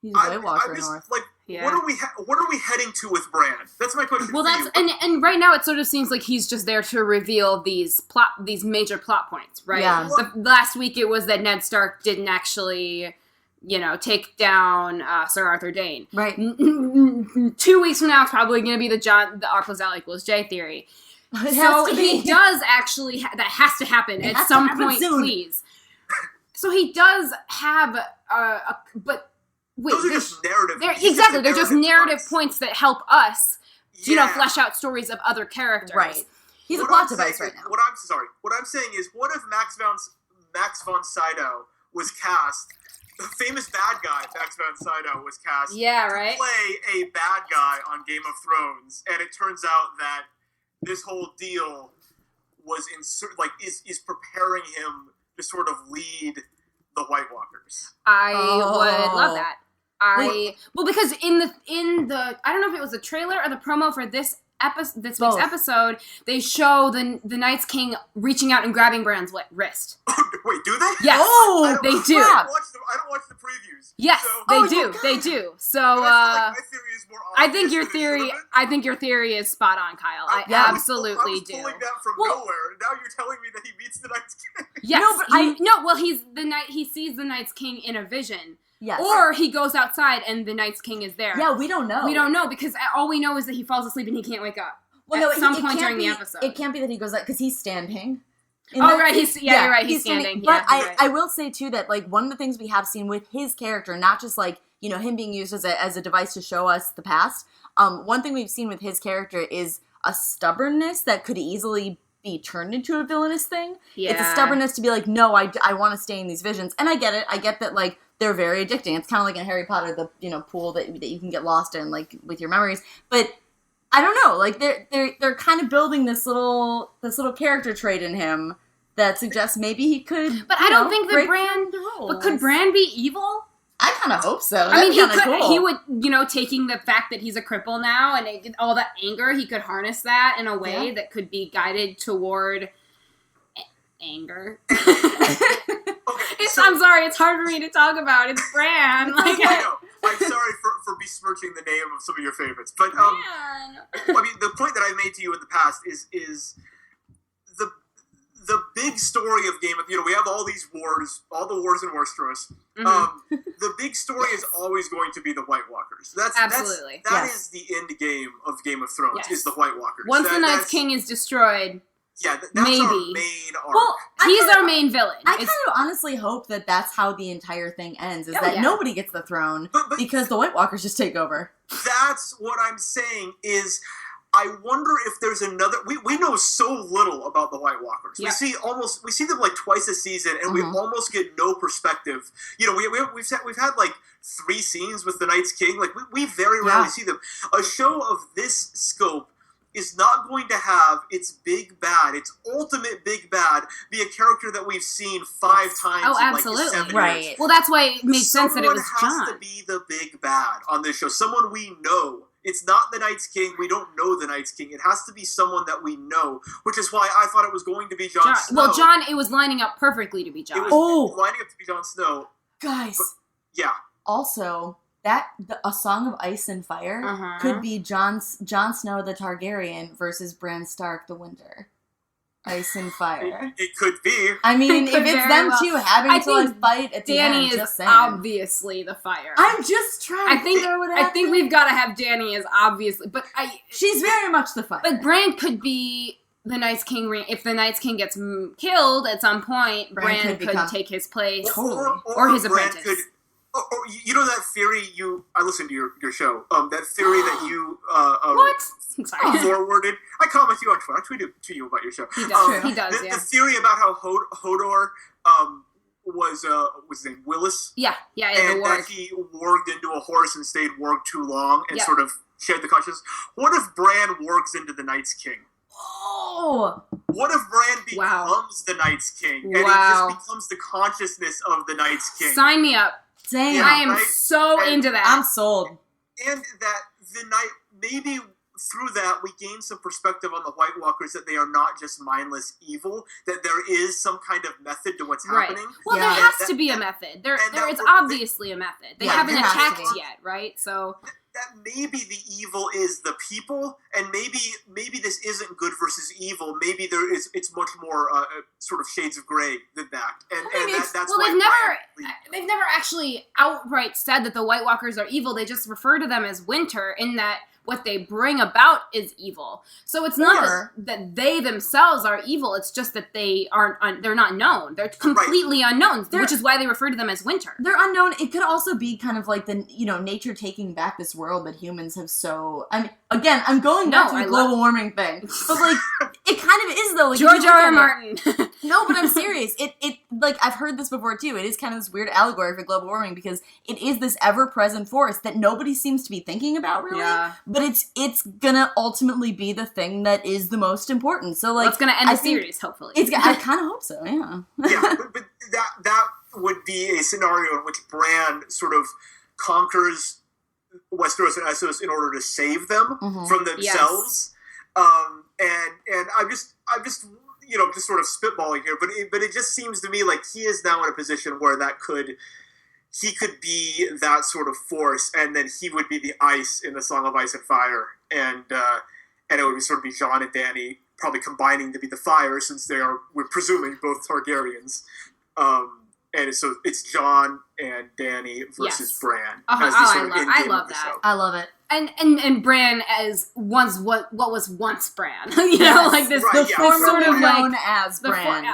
He's way walker north. Like, yeah. What are we heading to with Bran? That's my question. Well, for that's you. and right now it sort of seems like he's just there to reveal these major plot points, right? Yeah. Last week it was that Ned Stark didn't actually, take down Sir Arthur Dayne. Right. 2 weeks from now, it's probably going to be the R plus L equals J theory. So he does actually that has to happen at some point, soon. Please. So he does have but. Wait, those are just narrative. Exactly, they're just narrative points that help us, flesh out stories of other characters. Right. He's a plot device right now. What I'm saying is, what if Max von Sydow was cast? The famous bad guy, Max von Sydow, was cast. Yeah, right. To play a bad guy on Game of Thrones, and it turns out that this whole deal was is preparing him to sort of lead the White Walkers. I would love that. Because in the I don't know if it was the trailer or the promo for this week's episode, they show the Night's King reaching out and grabbing Bran's wrist. Wait, do they? Yes, they do. I don't watch the previews. Yes, so, they do. So my theory is more I think your theory is spot on, Kyle. I absolutely do. I was pulling that from nowhere, and now you're telling me that he meets the Night's King. Yes, he sees the Night's King in a vision. Yes. Or he goes outside and the Night's King is there. Yeah, we don't know. We don't know because all we know is that he falls asleep and he can't wake up. Well, at some point during the episode. It can't be that he goes out because he's standing. Right. You're right. He's standing. But yeah, I will say too that like one of the things we have seen with his character, not just like him being used as a device to show us the past. One thing we've seen with his character is a stubbornness that could easily be turned into a villainous thing. Yeah. It's a stubbornness to be like, no, I want to stay in these visions, and I get it. I get that like. They're very addicting. It's kind of like in Harry Potter, the pool that you can get lost in, like with your memories. But I don't know, like they're kind of building this little character trait in him that suggests maybe he could. But I don't think that Bran. But could Bran be evil? I kind of hope so. I mean, he could. Cool. He would, taking the fact that he's a cripple now and all that anger, he could harness that in a way that could be guided toward anger. I'm sorry, it's hard for me to talk about. It's Bran. I know. I'm sorry for besmirching the name of some of your favorites, but I mean, the point that I've made to you in the past is the big story of Game of we have all these wars, all the wars in Westeros. Mm-hmm. The big story is always going to be the White Walkers. Absolutely. That is the end game of Game of Thrones. Is the White Walkers. Once the Night's King is destroyed. Yeah, that's maybe. Our main arc. Well, he's our main villain. I kind of honestly hope that that's how the entire thing ends, is that nobody gets the throne because the White Walkers just take over. That's what I'm saying is, I I wonder if there's another. We know so little about the White Walkers. Yeah. We see them like twice a season, and we almost get no perspective. You know, we've had like 3 scenes with the Night's King. Like we very rarely see them. A show of this scope is not going to have its big bad, its ultimate big bad, be a character that we've seen 5 times. Oh, in absolutely. Like 7 right. years. Well, that's why it made sense that it was John. Someone has to be the big bad on this show. Someone we know. It's not the Night's King. We don't know the Night's King. It has to be someone that we know, which is why I thought it was going to be Jon Snow. Well, John, it was lining up perfectly to be John. It was lining up to be Jon Snow. Guys. But, yeah. Also, A Song of Ice and Fire could be Jon Snow the Targaryen versus Bran Stark the Winter. Ice and Fire. It could be. I mean, if it's them two having to fight at the end, Danny is just saying. obviously the fire. I'm just trying to figure what I think we've got to have Danny as obviously, but she's very much the fire. But Bran could be the Night's King. If the Night's King gets killed at some point, Bran could take his place, or his apprentice. You know that theory I listened to your show. That theory that you what? Sorry. Forwarded. I comment you on Twitter. I tweeted to you about your show. He does. He does. The theory about how Hodor was his name Willis. Yeah. And that he warged into a horse and stayed warged too long and sort of shared the consciousness. What if Bran wargs into the Night's King? Oh! What if Bran becomes the Night's King and he just becomes the consciousness of the Night's King? Sign me up. Damn. Yeah, I am so into that. I'm sold. And that the night, maybe through that, we gain some perspective on the White Walkers that they are not just mindless evil, that there is some kind of method to what's happening. Well, there has to be a method. There is obviously a method. They haven't attacked yet, right? So that maybe the evil is the people, and maybe this isn't good versus evil. Maybe it's much more sort of shades of gray than that. And that's why they've never actually outright said that the White Walkers are evil. They just refer to them as winter in that what they bring about is evil. So it's not that they themselves are evil. It's just that they aren't. They're not known. They're completely unknown, which is why they refer to them as winter. They're unknown. It could also be kind of like the nature taking back this world that humans have so. I mean, again, I'm going back to the global warming thing, but like it kind of is though. Like, George R. R. Martin. No, but I'm serious. It like I've heard this before too. It is kind of this weird allegory for global warming because it is this ever present force that nobody seems to be thinking about really. Yeah. But it's gonna ultimately be the thing that is the most important. So like, it's gonna end the series, hopefully. I kind of hope so. Yeah. Yeah, but that would be a scenario in which Bran sort of conquers Westeros and Essos in order to save them from themselves. Yes. And I'm just just sort of spitballing here, but it just seems to me like he is now in a position where he could be that sort of force, and then he would be the ice in the Song of Ice and Fire, and it would sort of be Jon and Dany probably combining to be the fire, since we're presuming both Targaryens. And so it's Jon and Dany versus Bran. I love that. Show. I love it. And Bran as what was once Bran. You know, like this formerly sort of known as Bran.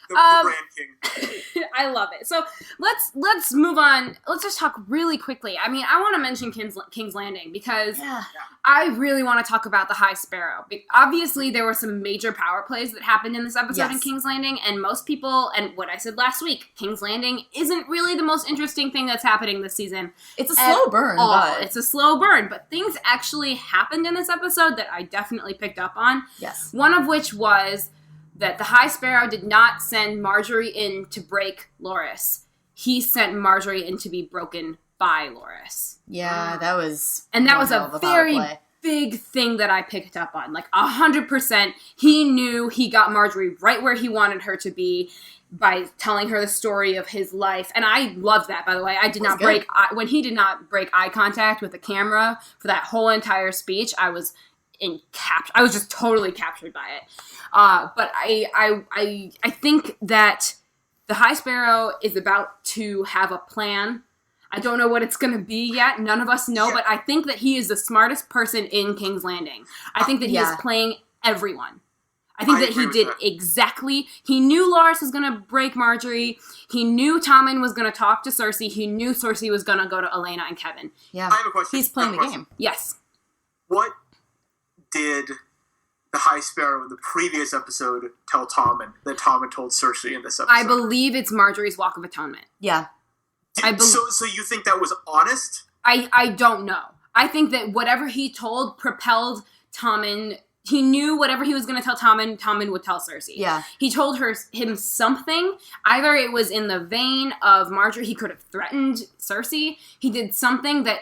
The Bran King. I love it. So let's move on. Let's just talk really quickly. I mean, I want to mention King's Landing because I really want to talk about the High Sparrow. Obviously, there were some major power plays that happened in this episode in King's Landing, and most people, and what I said last week, King's Landing isn't really the most interesting thing that's happening this season. It's a slow burn. It's a slow burn, but things actually happened in this episode that I definitely picked up on. Yes. One of which was that the High Sparrow did not send Marjorie in to break Loras. He sent Marjorie in to be broken by Loras. Yeah, that was... And that was a very big thing that I picked up on. Like, 100%, he knew he got Marjorie right where he wanted her to be by telling her the story of his life. And I loved that, by the way. When he did not break eye contact with the camera for that whole entire speech, I was just totally captured by it. But I think that the High Sparrow is about to have a plan. I don't know what it's going to be yet. None of us know, but I think that he is the smartest person in King's Landing. I think that he is playing everyone. I think that he did exactly. He knew Loras was going to break Marjorie. He knew Tommen was going to talk to Cersei. He knew Cersei was going to go to Elena and Kevin. Yeah, I have a question. He's playing the game. Yes. What did the High Sparrow in the previous episode tell Tommen that Tommen told Cersei in this episode? I believe it's Marjorie's Walk of Atonement. Yeah. So you think that was honest? I don't know. I think that whatever he told propelled Tommen. He knew whatever he was going to tell Tommen would tell Cersei. Yeah. He told him something. Either it was in the vein of Marjorie. He could have threatened Cersei. He did something that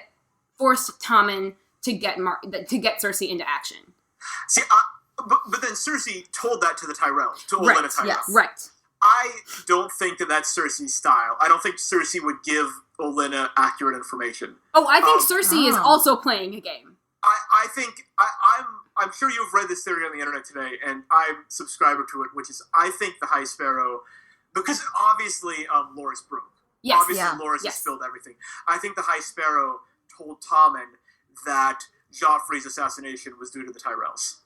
forced Tommen to get Cersei into action. See, but then Cersei told that to the Tyrells, to Olenna Tyrell. Yes. Right. I don't think that that's Cersei's style. I don't think Cersei would give Olenna accurate information. Oh, I think Cersei is also playing a game. I think I'm sure you've read this theory on the internet today, and I'm a subscriber to it, which is I think the High Sparrow, because obviously Loras broke. Yes. Obviously Loras has spilled everything. I think the High Sparrow told Tommen that Joffrey's assassination was due to the Tyrells.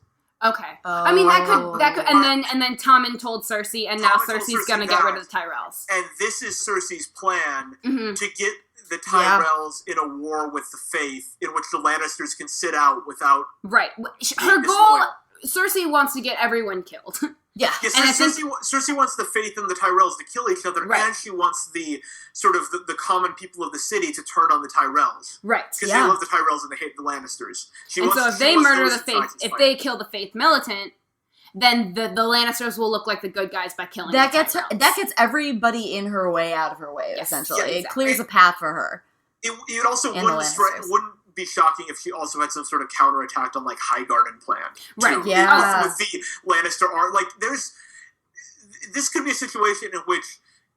Okay. I mean that could and then Tommen told Cersei, and now Cersei's gonna get rid of the Tyrells. And this is Cersei's plan to get the Tyrells in a war with the Faith, in which the Lannisters can sit out without. Right. Her goal. Cersei wants to get everyone killed. Yeah. Cersei wants the Faith and the Tyrells to kill each other, and she wants the sort of the common people of the city to turn on the Tyrells. Right. Because they love the Tyrells and they hate the Lannisters. So if they murder the Faith, if they kill the Faith militant, then the Lannisters will look like the good guys by killing that the gets Tyrells. That gets everybody in her way out of her way, essentially. Yeah, exactly. It clears a path for her. It also wouldn't be shocking if she also had some sort of counterattack on like Highgarden plan. Right. Too. Yeah. With the Lannister art, like this could be a situation in which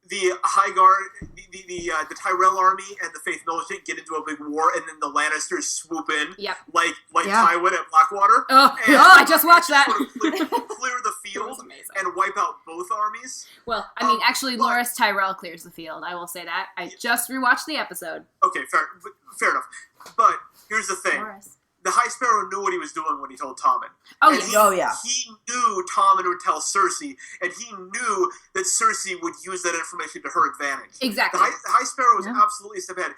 the Highgarden, the Tyrell army and the Faith militant get into a big war, and then the Lannisters swoop in, like Tywin at Blackwater. I just watched that. Clear the field and wipe out both armies. Well, I mean, actually, Loras Tyrell clears the field. I will say that. I just rewatched the episode. Okay, fair enough. But here's the thing. Loras. The High Sparrow knew what he was doing when he told Tommen. He knew Tommen would tell Cersei, and he knew that Cersei would use that information to her advantage. Exactly. The High Sparrow was absolutely a step ahead.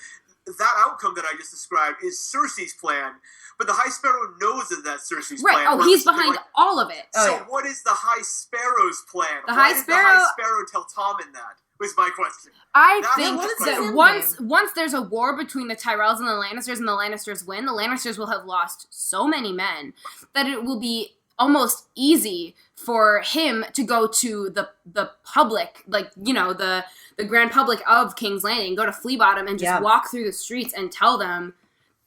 That outcome that I just described is Cersei's plan, but the High Sparrow knows that that's Cersei's plan. Right, he's behind all of it. What is the High Sparrow's plan? Why did the High Sparrow tell Tommen that? Was my question. I think that once there's a war between the Tyrells and the Lannisters win, the Lannisters will have lost so many men that it will be almost easy for him to go to the public, like, you know, the grand public of King's Landing, go to Flea Bottom and just walk through the streets and tell them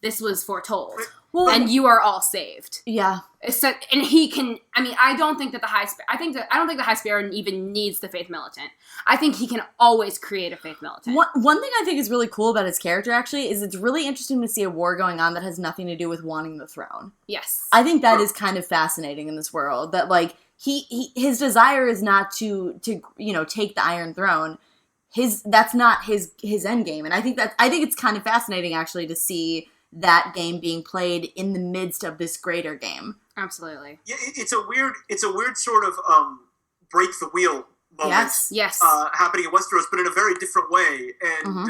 this was foretold. And you are all saved. Yeah. So, and he can. I mean, I don't think that the High Sparrow even needs the Faith militant. I think he can always create a Faith militant. One thing I think is really cool about his character, actually, is it's really interesting to see a war going on that has nothing to do with wanting the throne. Yes, I think that is kind of fascinating in this world. That like his desire is not to take the Iron Throne. That's not his end game, and I think it's kind of fascinating actually to see that game being played in the midst of this greater game. Absolutely. Yeah, it's a weird sort of break the wheel moment. Yes. Happening in Westeros, but in a very different way. And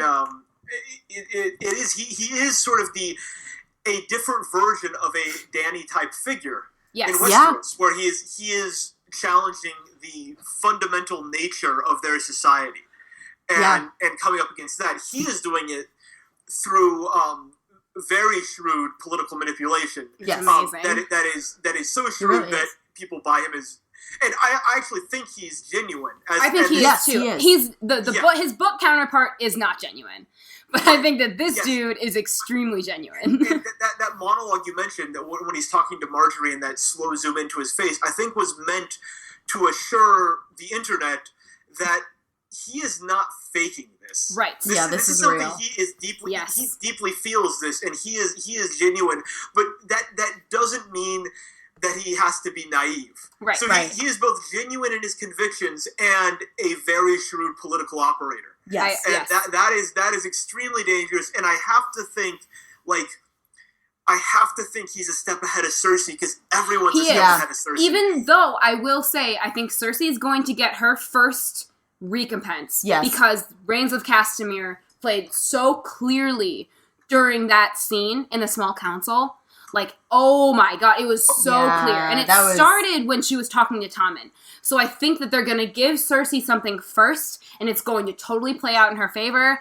he is sort of a different version of a Dany type figure in Westeros, where he is challenging the fundamental nature of their society and coming up against that. He is doing it through very shrewd political manipulation. Yes, that is so shrewd that people buy him as. And I actually think he's genuine. I think he is too. He is. He's his book counterpart is not genuine, but I think that this dude is extremely genuine. And that monologue you mentioned, that when he's talking to Marjorie and that slow zoom into his face, I think was meant to assure the internet that he is not faking this. Right. This is something real. He is deeply. He deeply feels this, and he is genuine. But that doesn't mean that he has to be naive. Right. So he is both genuine in his convictions and a very shrewd political operator. Yes. And that is extremely dangerous. And I have to think he's a step ahead of Cersei, because everyone's a step ahead of Cersei. Even though I will say, I think Cersei is going to get her first recompense. Yes. Because Reigns of Castamere played so clearly during that scene in the small council. Like, oh my god, it was so clear. And it started when she was talking to Tommen. So I think that they're going to give Cersei something first, and it's going to totally play out in her favor,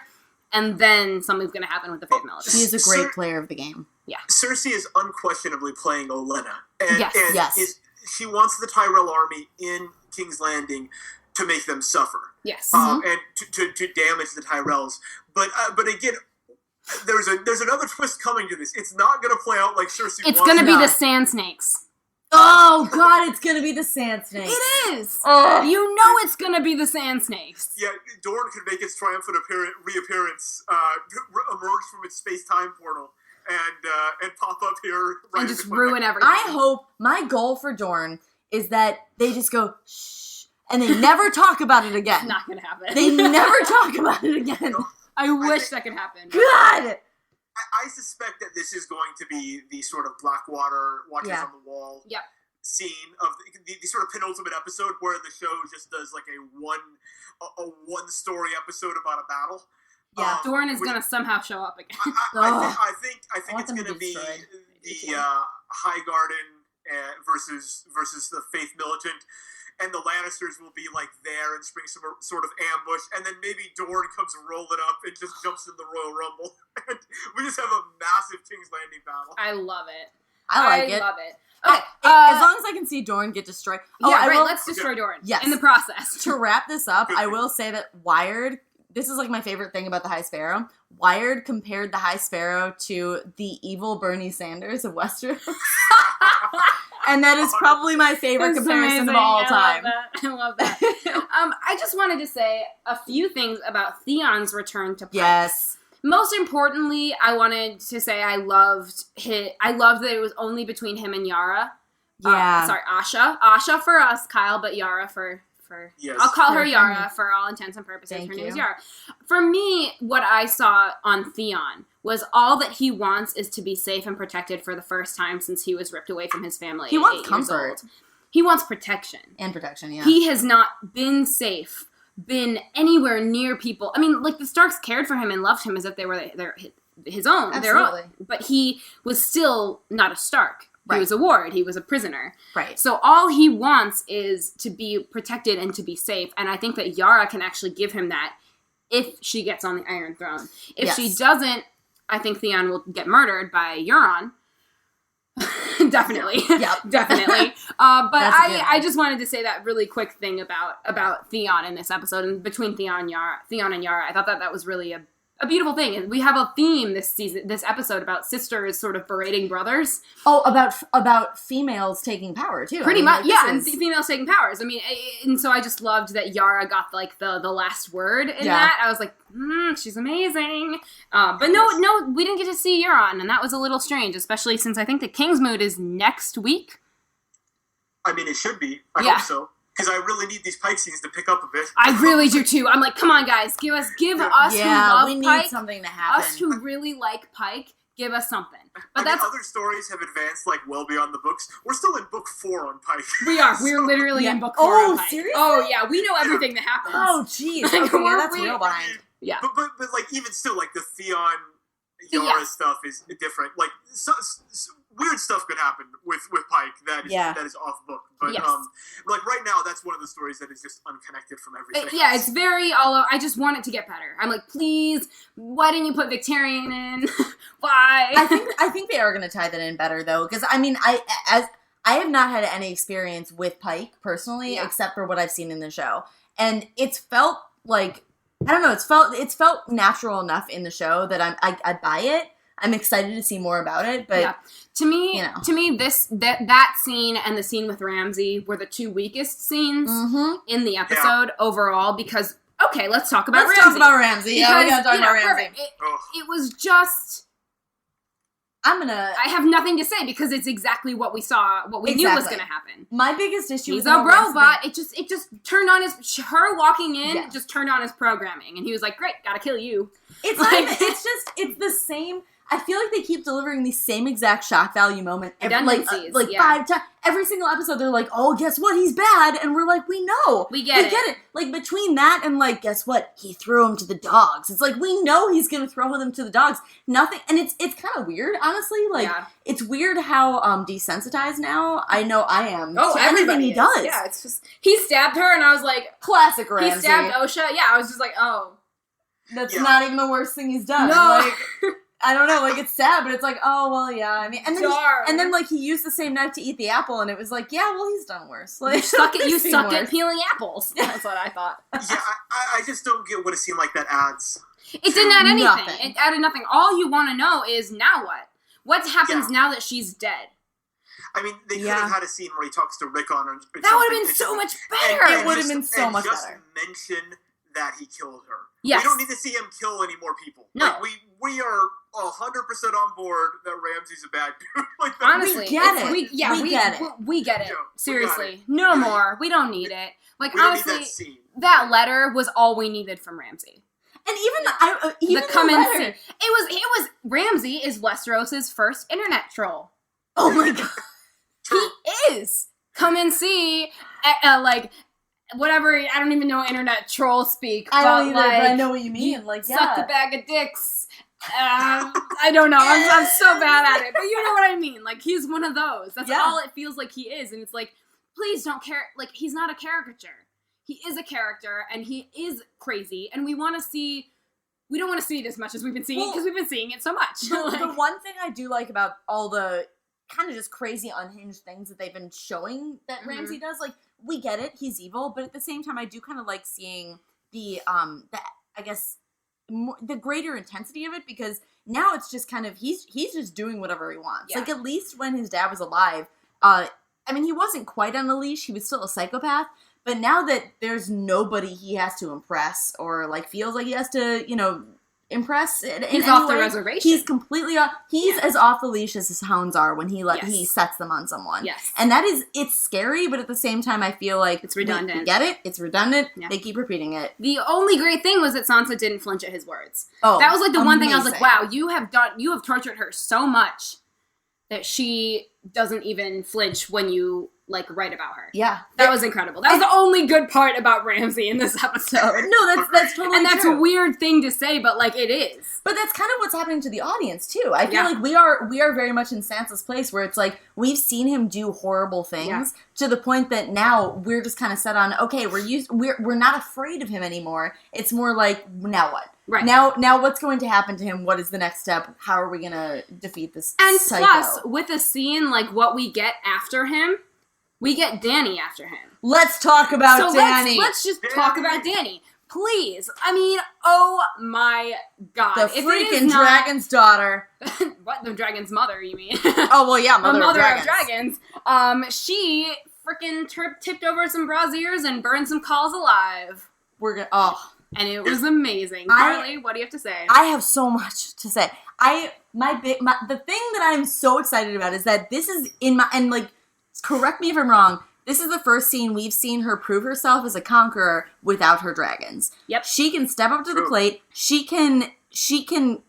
and then something's going to happen with the Faith Militant. She is a great player of the game. Yeah. Cersei is unquestionably playing Olenna. And, yes. She wants the Tyrell army in King's Landing to make them suffer. Yes. And to damage the Tyrells. But again, there's another twist coming to this. It's not going to play out like Cersei It's going to be the Sand Snakes. Oh, God, it's going to be the Sand Snakes. It is. You know it's going to be the Sand Snakes. Yeah, Dorne could make its triumphant reappearance, emerge from its space-time portal, and pop up here. Right and just ruin everything. I hope, my goal for Dorne is that they just go, shh, and they never talk about it again. It's not going to happen. They never talk about it again. I wish that could happen. God! I suspect that this is going to be the sort of Blackwater Watchers on the Wall scene of the sort of penultimate episode where the show just does like a one story episode about a battle. Yeah, Dorne is going to somehow show up again. I think it's going to be the Highgarden versus the Faith Militant. And the Lannisters will be like there and spring some sort of ambush, and then maybe Dorne comes rolling up and just jumps in the Royal Rumble, and we just have a massive King's Landing battle. I love it. I love it. Okay, as long as I can see Dorne get destroyed. Let's destroy Dorne. Yes. In the process. To wrap this up, I will say that Wired. This is like my favorite thing about the High Sparrow. Wired compared the High Sparrow to the evil Bernie Sanders of Westeros. And that is probably my favorite comparison of all time. I love that. I just wanted to say a few things about Theon's return to Pike. Yes. Most importantly, I wanted to say I loved that it was only between him and Yara. Yeah. Asha. Asha for us, Kyle, but Yara for yes. I'll call her Yara for all intents and purposes. Thank her you. name is Yara. For me, what I saw on Theon was all that he wants is to be safe and protected for the first time since he was ripped away from his family. He wants comfort. He wants protection. And protection, yeah. He has not been safe, been anywhere near people. I mean, like, the Starks cared for him and loved him as if they were his own. Absolutely. Their own. But he was still not a Stark. Right. He was a ward. He was a prisoner. Right. So all he wants is to be protected and to be safe. And I think that Yara can actually give him that if she gets on the Iron Throne. If she doesn't, I think Theon will get murdered by Euron. Definitely. Yep. Definitely. But I just wanted to say that really quick thing about Theon in this episode and between Theon and Yara. I thought that was really a beautiful thing. And we have a theme this episode about sisters sort of berating brothers. Oh, about females taking power too. Pretty much, yeah, and females taking powers. I mean, and so I just loved that Yara got like the last word in that. I was like, she's amazing. But no, we didn't get to see Euron, and that was a little strange, especially since I think the Kingsmoot is next week. I mean, it should be. I hope so. Because I really need these Pike scenes to pick up a bit. I really do too. I'm like, come on, guys, give us who love Pike. We need something to happen. Us who really like Pike, give us something. But other stories have advanced like well beyond the books. We're still in book 4 on Pike. We are. We're literally in book 4 on Pike. Seriously? Oh yeah, we know everything that happens. Oh jeez. Okay, that's real behind. Yeah. But like even still, like the Theon Yara stuff is different. Like weird stuff could happen with Pike that is off book. But like right now, that's one of the stories that is just unconnected from everything. It's very I just want it to get better. I'm like, please, why didn't you put Victarion in? Why? I think they are going to tie that in better though, because I mean, I have not had any experience with Pike personally, except for what I've seen in the show, and it's felt like I don't know. It's felt natural enough in the show that I buy it. I'm excited to see more about it, but to me, that scene and the scene with Ramsay were the two weakest scenes in the episode overall. Because let's talk about Ramsay. Let's talk about Ramsay. Yeah, we gotta talk about Ramsay. It was just. I have nothing to say because it's exactly what we saw, what we knew was going to happen. My biggest issue He's a robot. It just turned on her walking in just turned on his programming. And he was like, great, gotta kill you. It's like, it's the same. I feel like they keep delivering the same exact shock value moment. Like 5 times. Every single episode, they're like, oh, guess what? He's bad. And we're like, we know. We get it. Like, between that and, like, guess what? He threw him to the dogs. It's like, we know he's going to throw them to the dogs. Nothing. And it's kind of weird, honestly. Like, it's weird how desensitized now I know I am to everything he does. Yeah, it's just, he stabbed her, and I was like, classic Ramsey. He stabbed Osha. Yeah, I was just like, oh. That's not even the worst thing he's done. No. Like, I don't know, like, it's sad, but it's like, oh, well, yeah, I mean, and then, like, he used the same knife to eat the apple, and it was like, yeah, well, he's done worse. Like, you suck at peeling apples. That's what I thought. Yeah, I just don't get what a scene like that adds. It didn't add anything. Nothing. It added nothing. All you want to know is, now what? What happens now that she's dead? I mean, they could have had a scene where he talks to Rick on her. That would have been so much better. It would have been so much better. Just mention that he killed her. Yes. We don't need to see him kill any more people. No. Like, we are 100% on board that Ramsey's a bad dude. Like, honestly, we get it. We get it. We get it. Yeah, seriously. No more. We don't need it. Like, honestly, that letter was all we needed from Ramsey. And even the come-in scene. It was Ramsey is Westeros's first internet troll. Oh my god. He is. Come and see, like, whatever, I don't even know internet troll speak. I don't either, like, but I know what you mean. Like, suck a bag of dicks. I don't know. I'm so bad at it. But you know what I mean. Like, he's one of those. That's all it feels like he is. And it's like, please don't care. Like, he's not a caricature. He is a character, and he is crazy. And we want to see... We don't want to see it as much as we've been seeing it, because we've been seeing it so much. The one thing I do like about all the kind of just crazy unhinged things that they've been showing that Ramsey does, like, we get it, he's evil, but at the same time I do kind of like seeing the I guess the greater intensity of it, because now it's just kind of he's just doing whatever he wants. Like, at least when his dad was alive, I mean, he wasn't quite on a leash, he was still a psychopath, but now that there's nobody he has to impress or, like, feels like he has to, you know, impress. He's off the reservation. He's completely off. He's as off the leash as his hounds are when he sets them on someone. Yes. And it's scary, but at the same time, I feel like it's redundant. We get it. It's redundant. Yeah. They keep repeating it. The only great thing was that Sansa didn't flinch at his words. Oh, that was like the one thing I was like, wow, you have tortured her so much that she doesn't even flinch when you, like, write about her. Yeah. That was incredible. That was the only good part about Ramsey in this episode. No, that's totally and that's true. a weird thing to say, but, like, it is. But that's kind of what's happening to the audience, too. I feel like we are very much in Sansa's place, where it's like, we've seen him do horrible things to the point that now we're just kind of set on, okay, we're not afraid of him anymore. It's more like, now what? Right. Now what's going to happen to him? What is the next step? How are we going to defeat this psycho? Plus, with a scene like what we get after him, we get Dany after him. Let's talk about Dany. Let's just talk about Dany. Please. I mean, oh my god. The freaking dragon's daughter. What? The dragon's mother, you mean? Oh, well, yeah, mother of dragons. She freaking tipped over some braziers and burned some calls alive. And it was amazing. Carly, what do you have to say? I have so much to say. The thing that I'm so excited about is that this is and like, correct me if I'm wrong, this is the first scene we've seen her prove herself as a conqueror without her dragons. Yep. She can step up to the plate. She can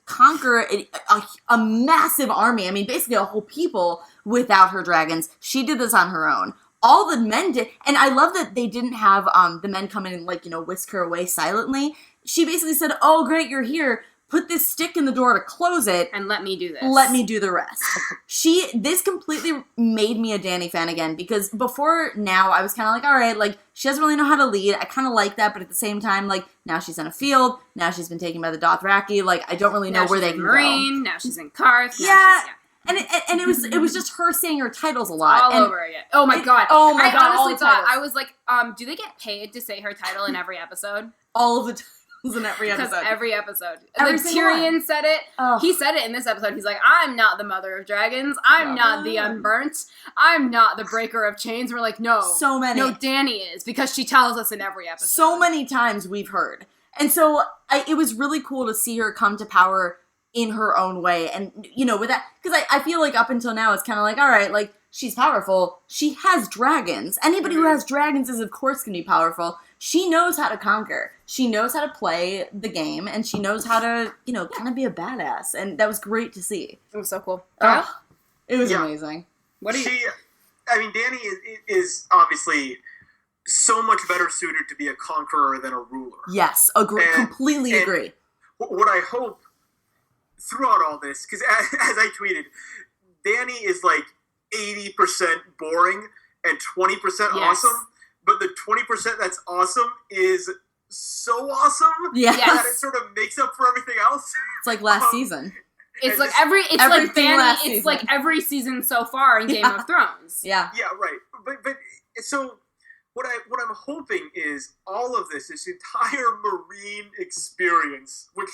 conquer a massive army. I mean, basically a whole people without her dragons. She did this on her own. All the men did, and I love that they didn't have the men come in and, like, you know, whisk her away silently. She basically said, oh, great, you're here. Put this stick in the door to close it. And let me do this. Let me do the rest. This completely made me a Dany fan again, because before now I was kind of like, all right, like, she doesn't really know how to lead. I kind of like that, but at the same time, like, now she's in a field. Now she's been taken by the Dothraki. Like, I don't really know where they can Marine, go. Now she's in Karth. And it was just her saying her titles a lot. All over again. Oh my god. I honestly thought, I was like, do they get paid to say her title in every episode? All of the titles in every episode. Because every episode. Every Tyrion said it. Oh. He said it in this episode. He's like, I'm not the mother of dragons. I'm not the unburnt. I'm not the breaker of chains. We're like, no. So many. No, Dany is, because she tells us in every episode. So many times we've heard. And so it was really cool to see her come to power in her own way. And, you know, with that, because I feel like up until now, it's kind of like, all right, like, she's powerful. She has dragons. Anybody who has dragons is, of course, going to be powerful. she knows how to conquer. She knows how to play the game, and she knows how to, kind of be a badass. And that was great to see. It was so cool. It was amazing. What do you... Dani is obviously so much better suited to be a conqueror than a ruler. Yes, completely agree. What I hope throughout all this, because as I tweeted, Dani is like 80% boring and 20% awesome, but the 20% that's awesome is so awesome that it sort of makes up for everything else. It's like last season. It's like every season so far in Game of Thrones. Yeah. Yeah, right. But so what I'm hoping is all of this entire Marine experience, which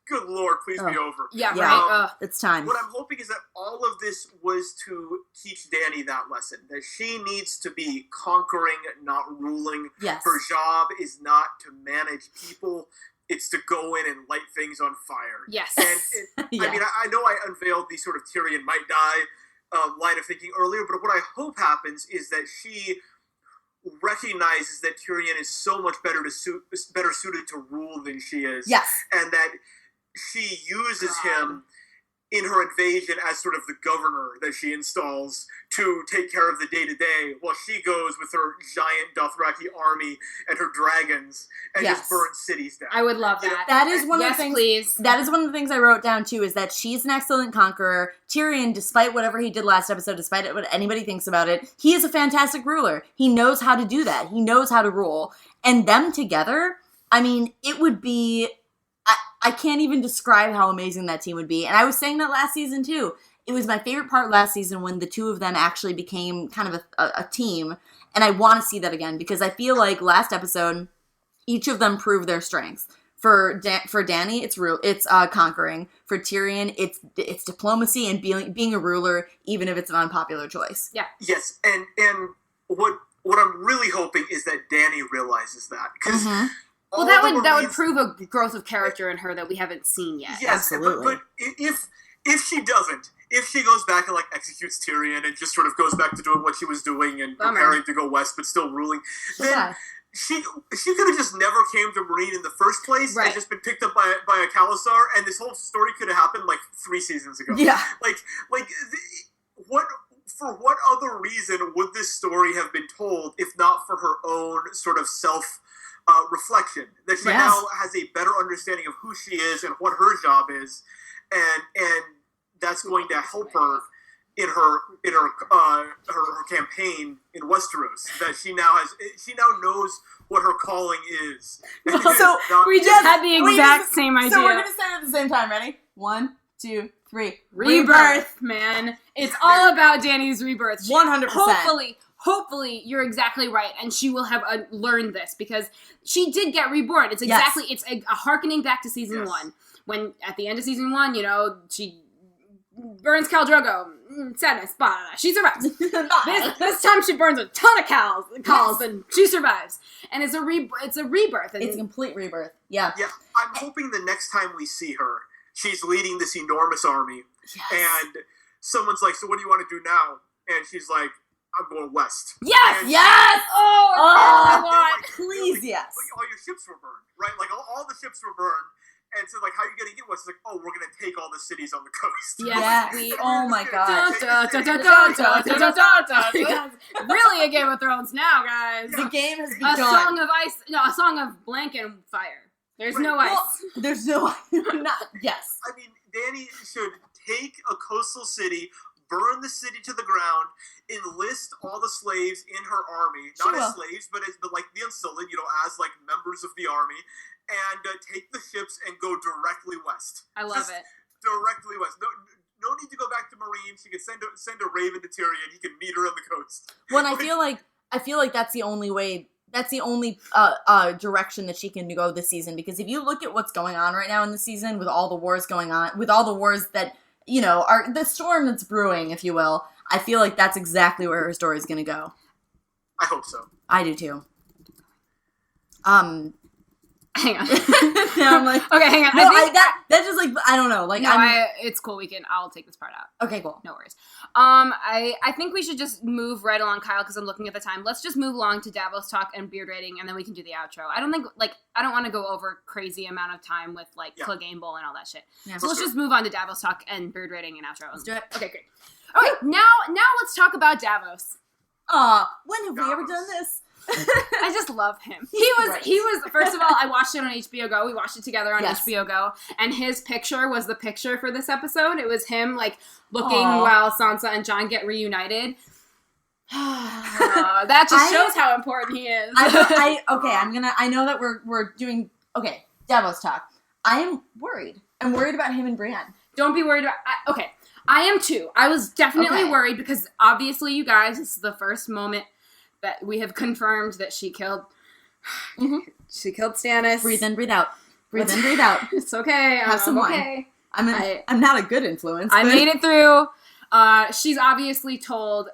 good Lord, please be over. Yeah, right. It's time. What I'm hoping is that all of this was to teach Dani that lesson, that she needs to be conquering, not ruling. Yes. Her job is not to manage people. It's to go in and light things on fire. Yes. And I know I unveiled the sort of Tyrion might die line of thinking earlier, but what I hope happens is that she recognizes that Tyrion is so much better suited to rule than she is. Yes. And that she uses him in her invasion as sort of the governor that she installs to take care of the day-to-day while she goes with her giant Dothraki army and her dragons and just burn cities down. I would love that. That is one of the things. Please. That is one of the things I wrote down too, is that she's an excellent conqueror. Tyrion, despite whatever he did last episode, despite what anybody thinks about it, he is a fantastic ruler. He knows how to do that. He knows how to rule. And them together, it would be... I can't even describe how amazing that team would be. And I was saying that last season too. It was my favorite part last season when the two of them actually became kind of a team. And I want to see that again because I feel like last episode, each of them proved their strengths. For Dani, it's conquering. For Tyrion, it's diplomacy and being a ruler, even if it's an unpopular choice. Yeah. Yes, and what I'm really hoping is that Dani realizes that because. Mm-hmm. Well, that would prove a growth of character in her that we haven't seen yet. Yes, absolutely. But if she doesn't, if she goes back and executes Tyrion and just sort of goes back to doing what she was doing and preparing to go west but still ruling, then she could have just never came to Marine in the first place and just been picked up by a Khalasar, and this whole story could have happened 3 seasons ago. Yeah, for what other reason would this story have been told if not for her own sort of self reflection, that she now has a better understanding of who she is and what her job is, and that's going to help her in her campaign in Westeros. That she now knows what her calling is. So we just had the exact same idea. So we're gonna say it at the same time. Ready? 1, 2, 3. Rebirth, man. It's all about Dani's rebirth. 100%. Hopefully, you're exactly right, and she will have learned this, because she did get reborn. It's exactly, it's a harkening back to season 1. When, at the end of season 1, she burns Khal Drogo. Sadness, she survives. this time she burns a ton of Khals, and she survives. And it's a rebirth. And it's a complete rebirth. Yeah. Yeah, I'm hoping the next time we see her, she's leading this enormous army, and someone's like, so what do you want to do now? And she's like, I'm going west. Yes! And yes! I want. Please, yes. All your ships were burned, right? All the ships were burned. And so, how are you going to get west? It's we're going to take all the cities on the coast. Yes. Oh, my God. Really a Game of Thrones now, guys. The game has begun. A song of ice. No, a song of blank and fire. There's no ice. Well, there's no ice. Yes. Dani should take a coastal city, burn the city to the ground, enlist all the slaves in her army, not as slaves, but the Unsullied, as members of the army, and take the ships and go directly west. I love it. Directly west. No need to go back to Marine. She could send a raven to Tyrion. He can meet her on the coast. Well, I feel like that's the only way. That's the only direction that she can go this season, because if you look at what's going on right now in the season, with all the wars going on, with all the wars that are the storm that's brewing, if you will, I feel like that's exactly where her story is going to go. I hope so. I do too. Hang on. Now I'm like, okay, hang on. No, that's just like, I don't know. Like, no, it's cool. I'll take this part out. Okay, cool. No worries. I think we should just move right along, Kyle, because I'm looking at the time. Let's just move along to Davos talk and beard rating, and then we can do the outro. I don't want to go over crazy amount of time with Clegane Bowl and all that shit. Yeah, so let's just move on to Davos talk and beard rating and outro. Let's do it. Okay, great. Okay, now let's talk about Davos. When have we ever done this? I just love him. He was first of all, I watched it on HBO Go. We watched it together on HBO Go, and his picture was the picture for this episode. It was him looking while Sansa and Jon get reunited. That just shows how important he is. I know that we're doing Davos talk. I am worried. I'm worried about him and Brienne. Don't be worried about I am too. I was definitely worried because obviously, you guys, this is the first moment that we have confirmed that she killed. She killed Stannis. Breathe in, breathe out. Breathe in, breathe out. It's okay. Have some wine. Okay. I'm not a good influence. I made it through. She's obviously told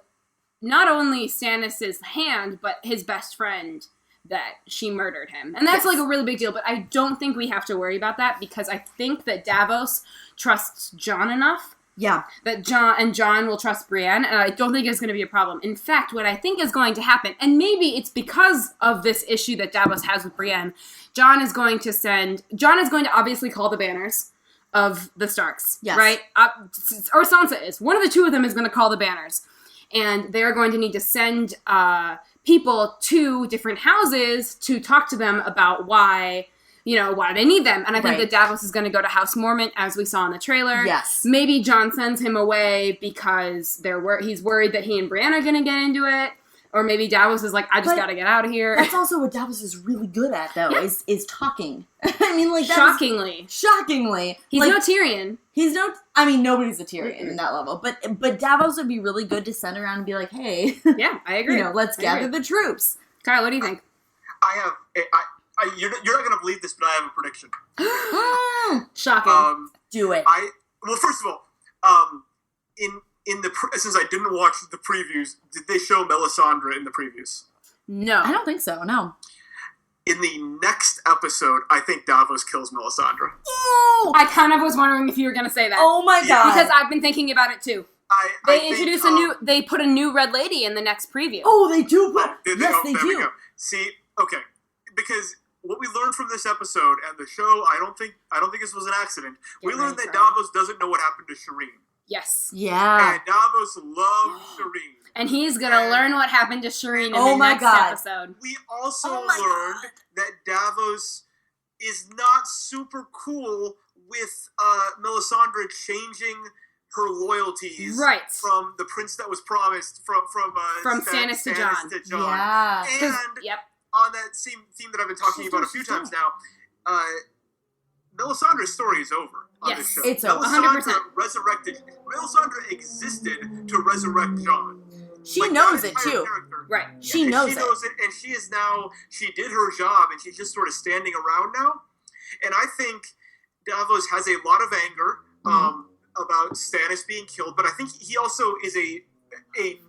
not only Stannis' hand, but his best friend that she murdered him. And that's a really big deal, but I don't think we have to worry about that because I think that Davos trusts Jon enough. Yeah. That Jon will trust Brienne, and I don't think it's going to be a problem. In fact, what I think is going to happen, and maybe it's because of this issue that Davos has with Brienne, Jon is going to obviously call the banners of the Starks. Yes. Right? Or Sansa is. One of the two of them is going to call the banners. And they're going to need to send people to different houses to talk to them about why they need them. And I think that Davos is going to go to House Mormont, as we saw in the trailer. Yes. Maybe Jon sends him away because he's worried that he and Brienne are going to get into it. Or maybe Davos is like, I just got to get out of here. That's also what Davos is really good at, though, is talking. I mean, Shockingly. He's no Tyrion. Nobody's a Tyrion in that level. But Davos would be really good to send around and be like, hey. Yeah, I agree. Let's gather the troops. Kyle, what do you think? You're not going to believe this, but I have a prediction. Shocking. Do it. First of all, since I didn't watch the previews, did they show Melisandre in the previews? No. I don't think so, no. In the next episode, I think Davos kills Melisandre. Ooh! I kind of was wondering if you were going to say that. Oh my god. Because I've been thinking about it too. They put a new red lady in the next preview. Oh, they do? They do. We go. See, okay. Because what we learned from this episode and the show, I don't think this was an accident. We learned that Davos doesn't know what happened to Shireen. Yes. Yeah. And Davos loves Shireen. And he's going to learn what happened to Shireen in the next episode. We also learned that Davos is not super cool with Melisandre changing her loyalties from the prince that was promised from Stannis to Jon. Yeah. And on that same theme that I've been talking about a few times now, Melisandre's story is over on this show. It's over. 100%. Melisandre existed to resurrect Jon. She knows it too. Right. She knows it. And she did her job, and she's just sort of standing around now. And I think Davos has a lot of anger about Stannis being killed, but I think he also is a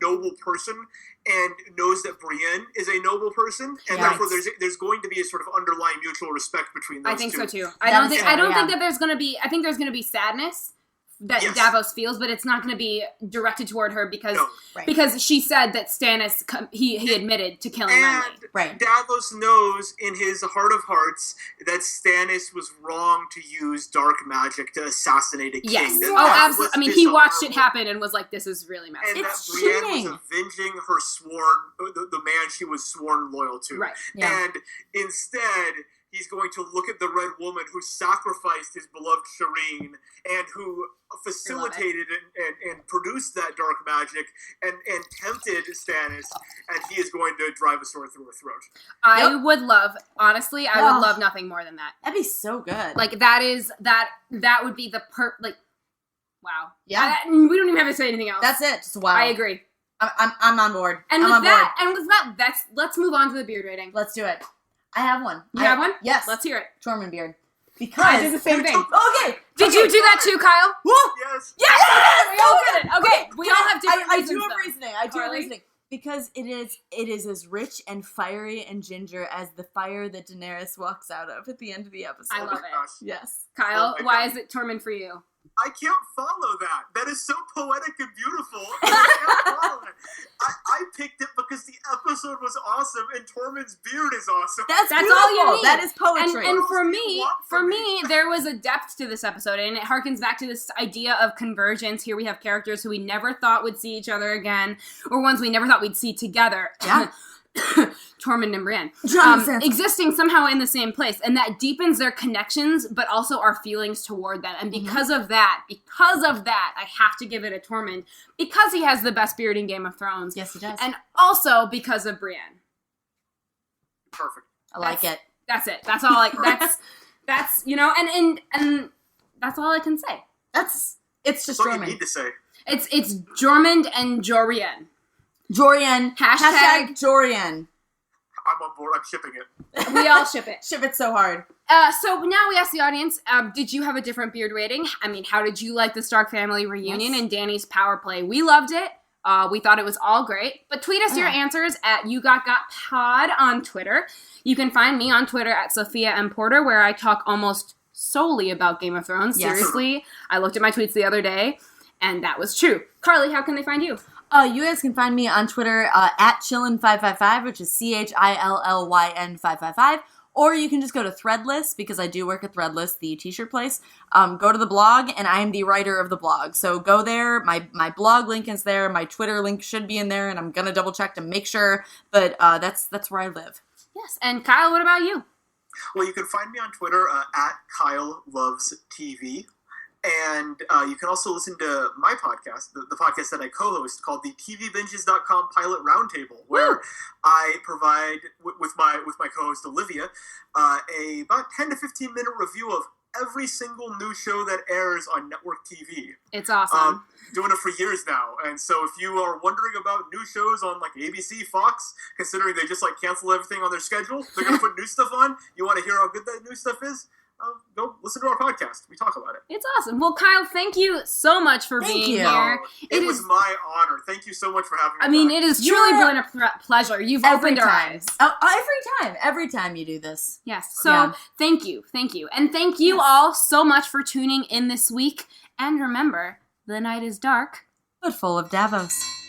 noble person and knows that Brienne is a noble person, and therefore there's going to be a sort of underlying mutual respect between those two. I think so too. I don't think that there's going to be. I think there's going to be sadness that Davos feels, but it's not going to be directed toward her because she said that Stannis he admitted to killing Renly. Right. Davos knows in his heart of hearts that Stannis was wrong to use dark magic to assassinate a king. Yes. Absolutely. I mean, he watched it happen and was like, "This is really messy." And it's that Brienne cheating. was avenging her the man she was sworn loyal to. Right. Yeah. And instead, he's going to look at the Red Woman who sacrificed his beloved Shireen and who facilitated and produced that dark magic and tempted Stannis, and he is going to drive a sword through her throat. I would love nothing more than that. That'd be so good. Like, that would be the wow. Yeah. We don't even have to say anything else. That's it. Just wow. I agree. I'm on board. And with that, let's move on to the beard rating. Let's do it. I have one. You have one? Yes. Let's hear it. Tormund beard. Because I did the same thing. Okay. Did you do that too, Kyle? Yes. Yes! We all did it. Okay. We all have different I reasons, do have though. reasoning. I do have reasoning. Because it is as rich and fiery and ginger as the fire that Daenerys walks out of at the end of the episode. I love it. Yes. Kyle, why is it Tormund for you? I can't follow that. That is so poetic and beautiful. I can't follow it. I picked it because the episode was awesome and Tormund's beard is awesome. That's all you need. That is poetry. And for me, there was a depth to this episode, and it harkens back to this idea of convergence. Here we have characters who we never thought would see each other again, or ones we never thought we'd see together. Yeah. Tormund and Brienne. Existing somehow in the same place. And that deepens their connections, but also our feelings toward them. And because of that, I have to give it a Tormund. Because he has the best beard in Game of Thrones. Yes, he does. And also because of Brienne. Perfect. I like it. That's it. That's all that's you know, and that's all I can say. It's just That's all Jormund. you need to say. It's Jormund and Jorian. Jorian. Hashtag Jorian. I'm on board. I'm shipping it. We all ship it. Ship it so hard. So now we ask the audience, did you have a different beard rating? I mean, how did you like the Stark family reunion and Dany's power play? We loved it. We thought it was all great. But tweet us your answers at YouGotGotPod on Twitter. You can find me on Twitter at Sophia and Porter, where I talk almost solely about Game of Thrones. Yes. Seriously. I looked at my tweets the other day, and that was true. Carly, how can they find you? You guys can find me on Twitter at Chillin555, which is CHILLYN 555. Or you can just go to Threadless, because I do work at Threadless, the t-shirt place. Go to the blog, and I am the writer of the blog. So go there. My blog link is there. My Twitter link should be in there, and I'm going to double check to make sure. But that's where I live. Yes. And Kyle, what about you? Well, you can find me on Twitter at Kyle Loves TV. And you can also listen to my podcast, the podcast that I co-host, called the TVBinges.com Pilot Roundtable, where I provide, with my co-host Olivia, about 10 to 15 minute review of every single new show that airs on network TV. It's awesome. Doing it for years now. And so if you are wondering about new shows on like ABC, Fox, considering they just like cancel everything on their schedule, they're going to put new stuff on, you want to hear how good that new stuff is? Go listen to our podcast. We talk about it. It's awesome. Well, Kyle, thank you so much for being here. It was my honor. Thank you so much for having me. I mean, it has truly been a pleasure. You've opened our eyes. Every time you do this. Yes. So thank you. And thank you all so much for tuning in this week. And remember, the night is dark, but full of Davos.